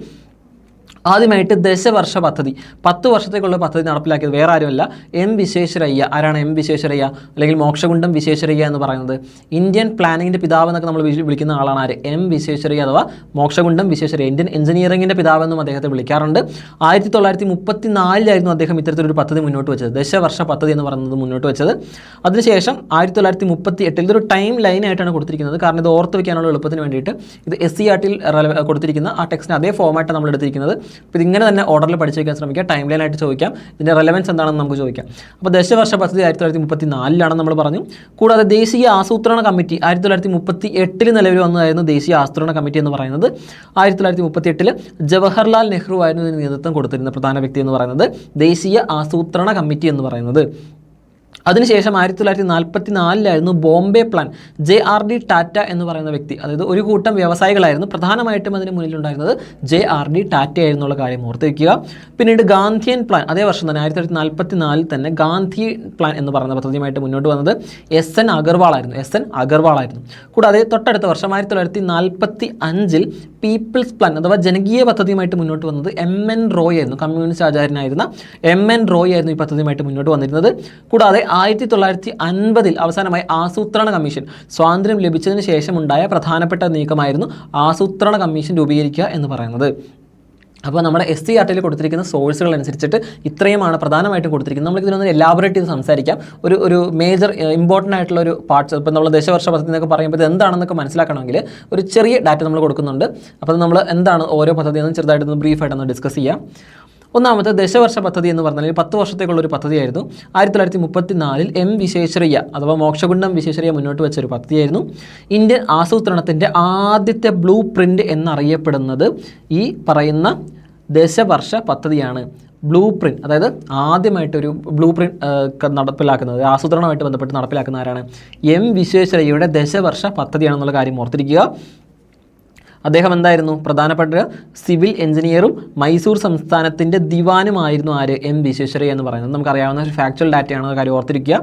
ആദ്യമായിട്ട് ദശവർഷ പദ്ധതി, 10 വർഷത്തേക്കുള്ള പദ്ധതി നടപ്പിലാക്കിയത് വേറെ ആരുമല്ല, എം വിശ്വേശ്വരയ്യ. ആരാണ് എം വിശ്വേശ്വരയ്യ, അല്ലെങ്കിൽ മോക്ഷഗുണ്ടം വിശ്വേശ്വരയ്യ എന്ന് പറയുന്നത്? ഇന്ത്യൻ പ്ലാനിങ്ങിൻ്റെ പിതാവ് എന്നൊക്കെ നമ്മൾ വിളിക്കുന്ന ആളാണ് ആര്? എം വിശ്വേശ്വരയ്യ അഥവാ മോക്ഷഗുണ്ടം വിശ്വേശ്വരയ്യ. ഇന്ത്യൻ എഞ്ചിനീയറിംഗിൻ്റെ പിതാവെന്നും അദ്ദേഹത്തെ വിളിക്കാറുണ്ട്. 1934 അദ്ദേഹം ഇത്തരത്തിലൊരു പദ്ധതി മുന്നോട്ട് വെച്ചത്, ദശവർഷ പദ്ധതി എന്ന് പറയുന്നത് മുന്നോട്ട് വെച്ചത്. അതിനുശേഷം 1938 ഇതൊരു ടൈം ലൈനായിട്ടാണ് കൊടുത്തിരിക്കുന്നത്, കാരണം ഇത് ഓർത്ത് വയ്ക്കാനുള്ള എളുപ്പത്തിന് വേണ്ടിയിട്ട്. ഇത് SCERT-ൽ കൊടുത്തിരിക്കുന്ന ആ ടെക്സ്റ്റിന് അതേ ഫോമായിട്ട് നമ്മൾ എടുത്തിരിക്കുന്നത്. അപ്പോൾ ഇതിങ്ങനെ തന്നെ ഓർഡറിൽ പഠിച്ചു വയ്ക്കാൻ ശ്രമിക്കുക. ടൈം ലൈനായിട്ട് ചോദിക്കാം, ഇതിൻ്റെ റെലവൻസ് എന്താണെന്ന് നമുക്ക് ചോദിക്കാം. അപ്പോൾ ദശവർഷ പദ്ധതി 1934 നമ്മൾ പറഞ്ഞു. കൂടാതെ ദേശീയ ആസൂത്രണ കമ്മിറ്റി 1938 നിലവിൽ വന്നതായിരുന്നു ദേശീയ ആസൂത്രണ കമ്മിറ്റി എന്ന് പറയുന്നത്. 1938 ജവഹർലാൽ നെഹ്റു ആയിരുന്നു ഇതിന് നേതൃത്വം കൊടുത്തിരുന്ന പ്രധാന വ്യക്തി എന്ന് പറയുന്നത്, ദേശീയ ആസൂത്രണ കമ്മിറ്റി എന്ന് പറയുന്നത്. അതിനുശേഷം 1944 ബോംബെ പ്ലാൻ, JRD ടാറ്റ എന്ന് പറയുന്ന വ്യക്തി, അതായത് ഒരു കൂട്ടം വ്യവസായികളായിരുന്നു, പ്രധാനമായിട്ടും അതിന് മുന്നിലുണ്ടായിരുന്നത് JRD ടാറ്റ ആയിരുന്നുള്ള കാര്യം ഓർത്ത് വയ്ക്കുക. പിന്നീട് ഗാന്ധിയൻ പ്ലാൻ, അതേ വർഷം തന്നെ 1944 തന്നെ ഗാന്ധി പ്ലാൻ എന്ന് പറയുന്ന പദ്ധതിയുമായിട്ട് മുന്നോട്ട് വന്നത് SN അഗർവാൾ ആയിരുന്നു. കൂടാതെ തൊട്ടടുത്ത വർഷം 1945 പീപ്പിൾസ് പ്ലാൻ അഥവാ ജനകീയ പദ്ധതിയുമായിട്ട് മുന്നോട്ട് വന്നത് MN റോയ് ആയിരുന്നു. കമ്മ്യൂണിസ്റ്റ് ആചാര്യനായിരുന്ന MN റോയ് ആയിരുന്നു ഈ പദ്ധതിയുമായിട്ട് മുന്നോട്ട് വന്നിരുന്നത്. കൂടാതെ 1950 അവസാനമായി ആസൂത്രണ കമ്മീഷൻ, സ്വാതന്ത്ര്യം ലഭിച്ചതിന് ശേഷമുണ്ടായ പ്രധാനപ്പെട്ട നീക്കമായിരുന്നു ആസൂത്രണ കമ്മീഷൻ രൂപീകരിക്കുക എന്ന് പറയുന്നത്. അപ്പോൾ നമ്മുടെ SCERT-ൽ കൊടുത്തിരിക്കുന്ന സോഴ്സുകൾ അനുസരിച്ചിട്ട് ഇത്രയുമാണ് പ്രധാനമായിട്ടും കൊടുത്തിരിക്കുന്നത്. നമുക്ക് ഇതിനൊന്ന് എലാബറേറ്റ് ചെയ്ത് സംസാരിക്കാം. ഒരു മേജർ ഇമ്പോർട്ടൻ്റ് ആയിട്ടുള്ള ഒരു പാർട്സ്, ഇപ്പോൾ നമ്മൾ ദശവർഷ പദ്ധതി എന്നൊക്കെ പറയുമ്പോൾ ഇത് എന്താണെന്നൊക്കെ മനസ്സിലാക്കണമെങ്കിൽ ഒരു ചെറിയ ഡാറ്റ നമ്മൾ കൊടുക്കുന്നുണ്ട്. അപ്പോൾ നമ്മൾ എന്താണ് ഓരോ പദ്ധതിയെന്ന് ചെറുതായിട്ടൊന്ന് ബ്രീഫായിട്ടൊന്ന് ഡിസ്കസ് ചെയ്യാം. ഒന്നാമത്തെ ദശവർഷ പദ്ധതി എന്ന് പറഞ്ഞാൽ 10 വർഷത്തേക്കുള്ളൊരു പദ്ധതിയായിരുന്നു. 1934 എം വിശ്വേശ്വരയ്യ അഥവാ മോക്ഷഗുണ്ടം വിശ്വേശ്വരയ്യ മുന്നോട്ട് വെച്ചൊരു പദ്ധതിയായിരുന്നു. ഇന്ത്യൻ ആസൂത്രണത്തിൻ്റെ ആദ്യത്തെ ബ്ലൂ പ്രിൻ്റ് എന്നറിയപ്പെടുന്നത് ഈ പറയുന്ന ദശവർഷ പദ്ധതിയാണ്. ബ്ലൂ പ്രിൻ്റ്, അതായത് ആദ്യമായിട്ടൊരു ബ്ലൂ പ്രിൻ്റ് നടപ്പിലാക്കുന്നത്, ആസൂത്രണവുമായിട്ട് ബന്ധപ്പെട്ട് നടപ്പിലാക്കുന്ന ആരാണ്? എം വിശ്വേശ്വരയ്യയുടെ ദശവർഷ പദ്ധതിയാണെന്നുള്ള കാര്യം ഓർത്തിരിക്കുക. അദ്ദേഹം എന്തായിരുന്നു? പ്രധാനപ്പെട്ട സിവിൽ എഞ്ചിനീയറും മൈസൂർ സംസ്ഥാനത്തിൻ്റെ ദിവാനുമായിരുന്നു ആര്? എം വിശ്വേശ്വരയ്യ എന്ന് പറയുന്നത്. നമുക്കറിയാവുന്ന ഒരു ഫാക്ച്വൽ ഡാറ്റയാണെന്ന കാര്യം ഓർത്തിരിക്കുക.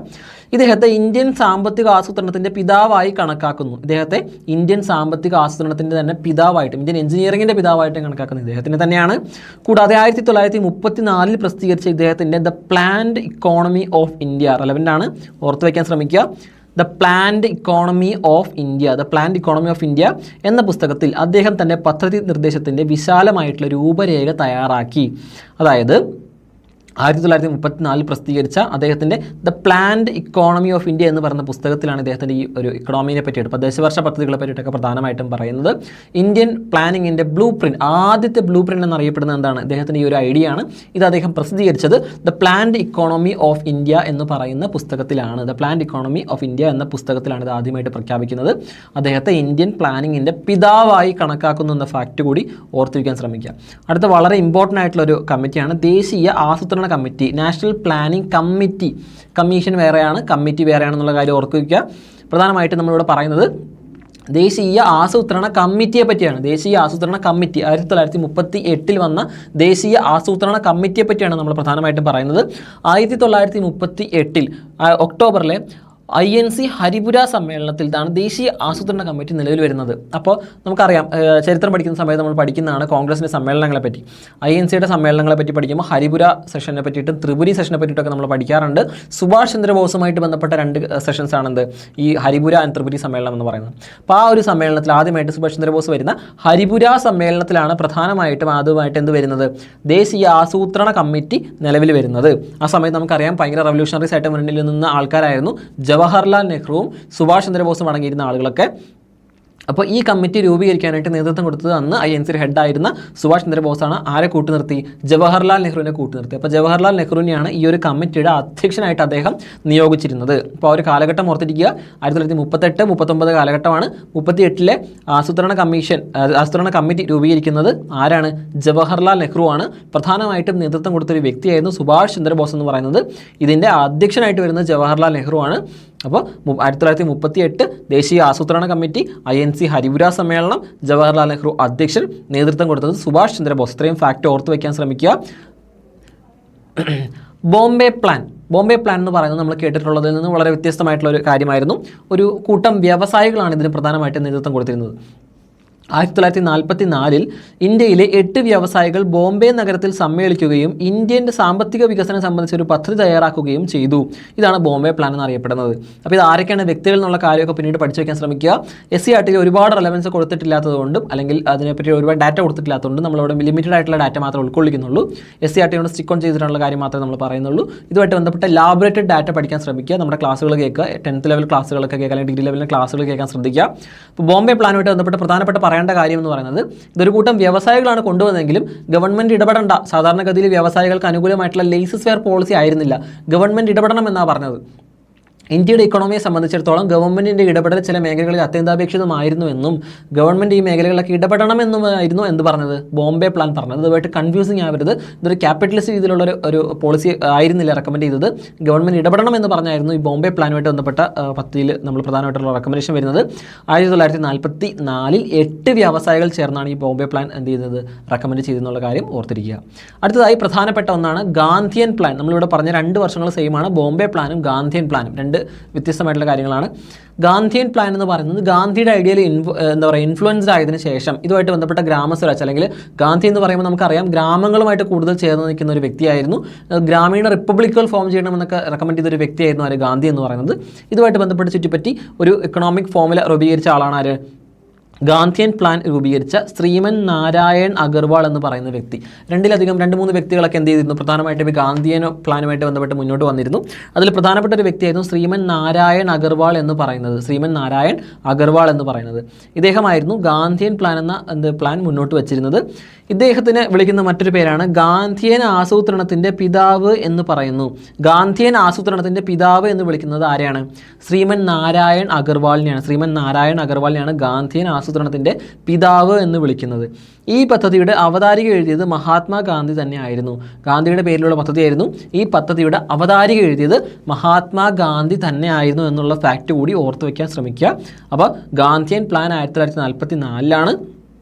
ഇദ്ദേഹത്തെ ഇന്ത്യൻ സാമ്പത്തിക ആസൂത്രണത്തിൻ്റെ പിതാവായി കണക്കാക്കുന്നു. ഇദ്ദേഹത്തെ ഇന്ത്യൻ സാമ്പത്തിക ആസൂത്രണത്തിൻ്റെ തന്നെ പിതാവായിട്ടും ഇന്ത്യൻ എഞ്ചിനീയറിംഗിൻ്റെ പിതാവായിട്ടും കണക്കാക്കുന്നത് ഇദ്ദേഹത്തിന് തന്നെയാണ്. കൂടാതെ 1934 പ്രസിദ്ധീകരിച്ച ഇദ്ദേഹത്തിൻ്റെ the planned economy of India relevant ആണ്, ഓർത്ത് വയ്ക്കാൻ ശ്രമിക്കുക. The planned economy of India എന്ന പുസ്തകത്തിൽ അദ്ദേഹം തൻ്റെ പദ്ധതി നിർദ്ദേശത്തിൻ്റെ വിശാലമായിട്ടുള്ള രൂപരേഖ തയ്യാറാക്കി. അതായത് 1934 പ്രസിദ്ധീകരിച്ച അദ്ദേഹത്തിൻ്റെ the planned economy of India എന്ന് പറയുന്ന പുസ്തകത്തിലാണ് ഇദ്ദേഹത്തിൻ്റെ ഈ ഒരു ഇക്കണോമിനെ പറ്റിയിട്ട്, ദശവർഷ പദ്ധതികളെ പറ്റിയിട്ടൊക്കെ പ്രധാനമായിട്ടും പറയുന്നത്. ഇന്ത്യൻ പ്ലാനിങ്ങിൻ്റെ ബ്ലൂ പ്രിൻ്റ്, ആദ്യത്തെ ബ്ലൂ പ്രിൻ്റ് എന്നറിയപ്പെടുന്നത് എന്താണ്? ഇദ്ദേഹത്തിൻ്റെ ഈ ഒരു ഐഡിയ ആണ്. ഇത് അദ്ദേഹം പ്രസിദ്ധീകരിച്ചത് the planned economy of India എന്ന് പറയുന്ന പുസ്തകത്തിലാണ്. The planned economy of India എന്ന പുസ്തകത്തിലാണ് ഇത് ആദ്യമായിട്ട് പ്രഖ്യാപിക്കുന്നത്. അദ്ദേഹത്തെ ഇന്ത്യൻ പ്ലാനിങ്ങിൻ്റെ പിതാവായി കണക്കാക്കുന്നു എന്ന ഫാക്റ്റ് കൂടി ഓർത്തിരിക്കാൻ ശ്രമിക്കുക. അടുത്ത വളരെ ഇമ്പോർട്ടൻ്റ് ആയിട്ടുള്ളൊരു കമ്മിറ്റിയാണ് ദേശീയ ആസൂത്രണ committee, national planning committee. Commission വേറെയാണ്, കമ്മിറ്റി വേറെയാണെന്നുള്ള കാര്യം ഓർക്കുക. പ്രധാനമായിട്ടും നമ്മളിവിടെ പറയുന്നത് ദേശീയ ആസൂത്രണ കമ്മിറ്റിയെ പറ്റിയാണ്. ദേശീയ ആസൂത്രണ കമ്മിറ്റി 1938 വന്ന ദേശീയ ആസൂത്രണ കമ്മിറ്റിയെ പറ്റിയാണ് നമ്മൾ പ്രധാനമായിട്ടും പറയുന്നത്. 1938 ഒക്ടോബറിലെ INC ഹരിപുര സമ്മേളനത്തിലാണ് ദേശീയ ആസൂത്രണ കമ്മിറ്റി നിലവിൽ വരുന്നത്. അപ്പോൾ നമുക്കറിയാം, ചരിത്രം പഠിക്കുന്ന സമയത്ത് നമ്മൾ പഠിക്കുന്നതാണ് കോൺഗ്രസിൻ്റെ സമ്മേളനങ്ങളെ പറ്റി. INCയുടെ സമ്മേളനങ്ങളെ പറ്റി പഠിക്കുമ്പോൾ ഹരിപുര സെഷനെ പറ്റിയിട്ടും ത്രിപുരി സെഷനെ പറ്റിയിട്ടൊക്കെ നമ്മൾ പഠിക്കാറുണ്ട്. സുഭാഷ് ചന്ദ്രബോസുമായിട്ട് ബന്ധപ്പെട്ട 2 സെഷൻസ് ആണെന്ത് ഈ ഹരിപുര ആൻഡ് ത്രിപുരി സമ്മേളനം എന്ന് പറയുന്നത്. അപ്പോൾ ആ ഒരു സമ്മേളനത്തിൽ ആദ്യമായിട്ട് സുഭാഷ് ചന്ദ്രബോസ് വരുന്ന ഹരിപുര സമ്മേളനത്തിലാണ് പ്രധാനമായിട്ടും ആദ്യമായിട്ട് എന്ത് വരുന്നത്? ദേശീയ ആസൂത്രണ കമ്മിറ്റി നിലവിൽ വരുന്നത്. ആ സമയത്ത് നമുക്കറിയാം ഭയങ്കര റവല്യൂഷണറീസ് ആയിട്ട് മുന്നിൽ നിന്ന ആൾക്കാരായിരുന്നു ജവഹർലാൽ നെഹ്റുവും സുഭാഷ് ചന്ദ്രബോസും അടങ്ങിയിരുന്ന ആളുകളൊക്കെ. അപ്പോൾ ഈ കമ്മിറ്റി രൂപീകരിക്കാനായിട്ട് നേതൃത്വം കൊടുത്തത് അന്ന് INC ഹെഡായിരുന്ന സുഭാഷ് ചന്ദ്രബോസാണ്. ആരെ കൂട്ടുനിർത്തി? ജവഹർലാൽ നെഹ്റുവിനെ കൂട്ടുനിർത്തി. അപ്പോൾ ജവഹർലാൽ നെഹ്റുവിനെയാണ് ഈ ഒരു കമ്മിറ്റിയുടെ അധ്യക്ഷനായിട്ട് അദ്ദേഹം നിയോഗിച്ചിരുന്നത്. അപ്പോൾ ആ ഒരു കാലഘട്ടം ഓർത്തിരിക്കുക. 1938, 39 കാലഘട്ടമാണ്. 38 ആസൂത്രണ കമ്മിറ്റി രൂപീകരിക്കുന്നത് ആരാണ്? ജവഹർലാൽ നെഹ്റു ആണ്. പ്രധാനമായിട്ടും നേതൃത്വം കൊടുത്തൊരു വ്യക്തിയായിരുന്നു സുഭാഷ് ചന്ദ്രബോസ് എന്ന് പറയുന്നത്. ഇതിൻ്റെ അധ്യക്ഷനായിട്ട് വരുന്നത് ജവഹർലാൽ നെഹ്റു ആണ്. അപ്പോൾ 1938 ദേശീയ ആസൂത്രണ കമ്മിറ്റി, INC ഹരിപുര സമ്മേളനം, ജവഹർലാൽ നെഹ്റു അധ്യക്ഷൻ, നേതൃത്വം കൊടുത്തത് സുഭാഷ് ചന്ദ്രബോസ്. ഇത്രയും ഫാക്റ്റ് ഓർത്ത് വയ്ക്കാൻ ശ്രമിക്കുക. ബോംബെ പ്ലാൻ എന്ന് പറയുന്നത് നമ്മൾ കേട്ടിട്ടുള്ളതിൽ നിന്ന് വളരെ വ്യത്യസ്തമായിട്ടുള്ള ഒരു കാര്യമായിരുന്നു. ഒരു കൂട്ടം വ്യവസായികളാണ് ഇതിന് പ്രധാനമായിട്ടും നേതൃത്വം കൊടുത്തിരുന്നത്. 1944 ഇന്ത്യയിലെ 8 വ്യവസായികൾ ബോംബെ നഗരത്തിൽ സമ്മേളിക്കുകയും ഇന്ത്യൻ്റെ സാമ്പത്തിക വികസനം സംബന്ധിച്ച് ഒരു പദ്ധതി തയ്യാറാക്കുകയും ചെയ്തു. ഇതാണ് ബോംബെ പ്ലാൻ എന്നറിയപ്പെടുന്നത്. അപ്പോൾ ഇത് ആരൊക്കെയാണ് വ്യക്തികൾ എന്നുള്ള കാര്യമൊക്കെ പിന്നീട് പഠിച്ചു വയ്ക്കാൻ ശ്രമിക്കുക. SCERT ഒരുപാട് റെലവൻസ് കൊടുത്തിട്ടില്ലാത്തതുകൊണ്ടും അല്ലെങ്കിൽ അതിനെപ്പറ്റി ഒരുപാട് ഡാറ്റ കൊടുത്തിട്ടില്ലാത്തതുകൊണ്ട് നമ്മളിവിടെ ലിമിറ്റഡ് ആയിട്ടുള്ള ഡാറ്റ മാത്രമേ ഉൾക്കൊള്ളിക്കുന്നുള്ളൂ. SCERT കൊണ്ട് സ്റ്റിക്ക് ഓൺ ചെയ്തിട്ടുള്ള കാര്യം മാത്രമേ നമ്മൾ പറയുന്നുള്ളൂ. ഇതുമായിട്ട് ബന്ധപ്പെട്ട ലാബറേറ്റഡ് ഡാറ്റ പഠിക്കാൻ ശ്രമിക്കുക. നമ്മുടെ ക്ലാസ്സുകൾ കേൾക്കുക, 10th ലെവൽ ക്ലാസ്സുകളൊക്കെ കേൾക്കുക, അല്ലെങ്കിൽ ഡിഗ്രി ലെവലിലെ ക്ലാസ്സുകൾ കേൾക്കാൻ ശ്രദ്ധിക്കുക. അപ്പോൾ ബോംബെ പ്ലാനുമായിട്ട് ബന്ധപ്പെട്ട് പ്രധാനപ്പെട്ട കാര്യം എന്ന് പറയുന്നത്, ഇതൊരു കൂട്ടം വ്യവസായികളാണ് കൊണ്ടുവന്നെങ്കിലും ഗവൺമെന്റ് ഇടപെടേണ്ട, സാധാരണഗതിയിൽ വ്യവസായികൾക്ക് അനുകൂലമായിട്ടുള്ള ലേസസ് ഫെയർ പോളിസി ആയിരുന്നില്ല. ഗവൺമെന്റ് ഇടപെടണം എന്നാണ് പറഞ്ഞത്. ഇന്ത്യയുടെ ഇക്കോണമിയെ സംബന്ധിച്ചിടത്തോളം ഗവൺമെൻറ്റിൻ്റെ ഇടപെടൽ ചില മേഖലകളിൽ അത്യന്താപേക്ഷിതമായിരുന്നുവെന്നും ഗവൺമെൻറ് ഈ മേഖലകളിലൊക്കെ ഇടപെടണമെന്നുമായിരുന്നു എന്ത് പറഞ്ഞത്? ബോംബെ പ്ലാൻ പറഞ്ഞത്. ഇതുമായിട്ട് കൺഫ്യൂസിങ് ആവരുത്. ഇതൊരു ക്യാപിറ്റലിസ്റ്റ് രീതിയിലുള്ള ഒരു പോളിസി ആയിരുന്നില്ല റെക്കമെൻഡ് ചെയ്തത്. ഗവൺമെൻറ് ഇടപെടണം എന്ന് പറഞ്ഞായിരുന്നു ഈ ബോംബെ പ്ലാനുമായിട്ട് ബന്ധപ്പെട്ട പദ്ധതിയിൽ നമ്മൾ പ്രധാനമായിട്ടുള്ള റെക്കമെൻഡേഷൻ വരുന്നത്. 1944 8 വ്യവസായികൾ ചേർന്നാണ് ഈ ബോംബെ പ്ലാൻ എന്ത് ചെയ്തത്? റെക്കമെൻഡ് ചെയ്തെന്നുള്ള കാര്യം ഓർത്തിരിക്കുക. അടുത്തതായി പ്രധാനപ്പെട്ട ഒന്നാണ് ഗാന്ധിയൻ പ്ലാൻ. നമ്മളിവിടെ പറഞ്ഞ 2 വർഷങ്ങൾ സെയിമാണ്. ബോംബെ പ്ലാനും ഗാന്ധിയൻ പ്ലാനും 2 വ്യത്യസ്തമായിട്ടുള്ള കാര്യങ്ങളാണ്. ഗാന്ധിയൻ പ്ലാൻ എന്ന് പറയുന്നത് ഗാന്ധിയുടെ ഐഡിയയിൽ ഇൻഫ്ലുവൻസ്ഡ് ആയതിനു ശേഷം ഇതുമായിട്ട് ബന്ധപ്പെട്ട ഗ്രാമസ്വരാജ്, അല്ലെങ്കിൽ ഗാന്ധി എന്ന് പറയുമ്പോൾ നമുക്കറിയാം ഗ്രാമങ്ങളുമായിട്ട് കൂടുതൽ ചേർന്ന് നിൽക്കുന്ന ഒരു വ്യക്തിയായിരുന്നു. ഗ്രാമീണ റിപ്പബ്ലിക്കുകൾ ഫോം ചെയ്യണമെന്നൊക്കെ റെക്കമെൻഡ് ചെയ്തൊരു വ്യക്തിയായിരുന്നു ആര്? ഗാന്ധി എന്ന് പറയുന്നത്. ഇതുമായിട്ട് ബന്ധപ്പെട്ട് ചുറ്റിപ്പറ്റി ഒരു എക്കണോമിക് ഫോമുല രൂപീകരിച്ച ആളാണ് ആര്? ഗാന്ധിയൻ പ്ലാൻ രൂപീകരിച്ച ശ്രീമൻ നാരായൺ അഗർവാൾ എന്ന് പറയുന്ന വ്യക്തി. 2-3 വ്യക്തികളൊക്കെ എന്ത് ചെയ്തിരുന്നു? പ്രധാനമായിട്ടും ഈ ഗാന്ധിയൻ പ്ലാനുമായിട്ട് ബന്ധപ്പെട്ട് മുന്നോട്ട് വന്നിരുന്നു. അതിൽ പ്രധാനപ്പെട്ട ഒരു വ്യക്തിയായിരുന്നു ശ്രീമൻ നാരായൺ അഗർവാൾ എന്ന് പറയുന്നത്. ഇദ്ദേഹമായിരുന്നു ഗാന്ധിയൻ പ്ലാൻ എന്ന പ്ലാൻ മുന്നോട്ട് വച്ചിരുന്നത്. ഇദ്ദേഹത്തിന് വിളിക്കുന്ന മറ്റൊരു പേരാണ് ഗാന്ധിയൻ ആസൂത്രണത്തിൻ്റെ പിതാവ് എന്ന് പറയുന്നു. ഗാന്ധിയൻ ആസൂത്രണത്തിൻ്റെ പിതാവ് എന്ന് വിളിക്കുന്നത് ആരെയാണ്? ശ്രീമൻ നാരായൺ അഗർവാളിനെയാണ് ഗാന്ധിയൻ ആസൂത്രണത്തിൻ്റെ പിതാവ് എന്ന് വിളിക്കുന്നത്. ഈ പദ്ധതിയുടെ അവതാരിക എഴുതിയത് മഹാത്മാഗാന്ധി തന്നെയായിരുന്നു. ഗാന്ധിയുടെ പേരിലുള്ള പദ്ധതിയായിരുന്നു. ഈ പദ്ധതിയുടെ അവതാരിക എഴുതിയത് മഹാത്മാഗാന്ധി തന്നെയായിരുന്നു എന്നുള്ള ഫാക്റ്റ് കൂടി ഓർത്തു വയ്ക്കാൻ ശ്രമിക്കുക. അപ്പോൾ ഗാന്ധിയൻ പ്ലാൻ 1944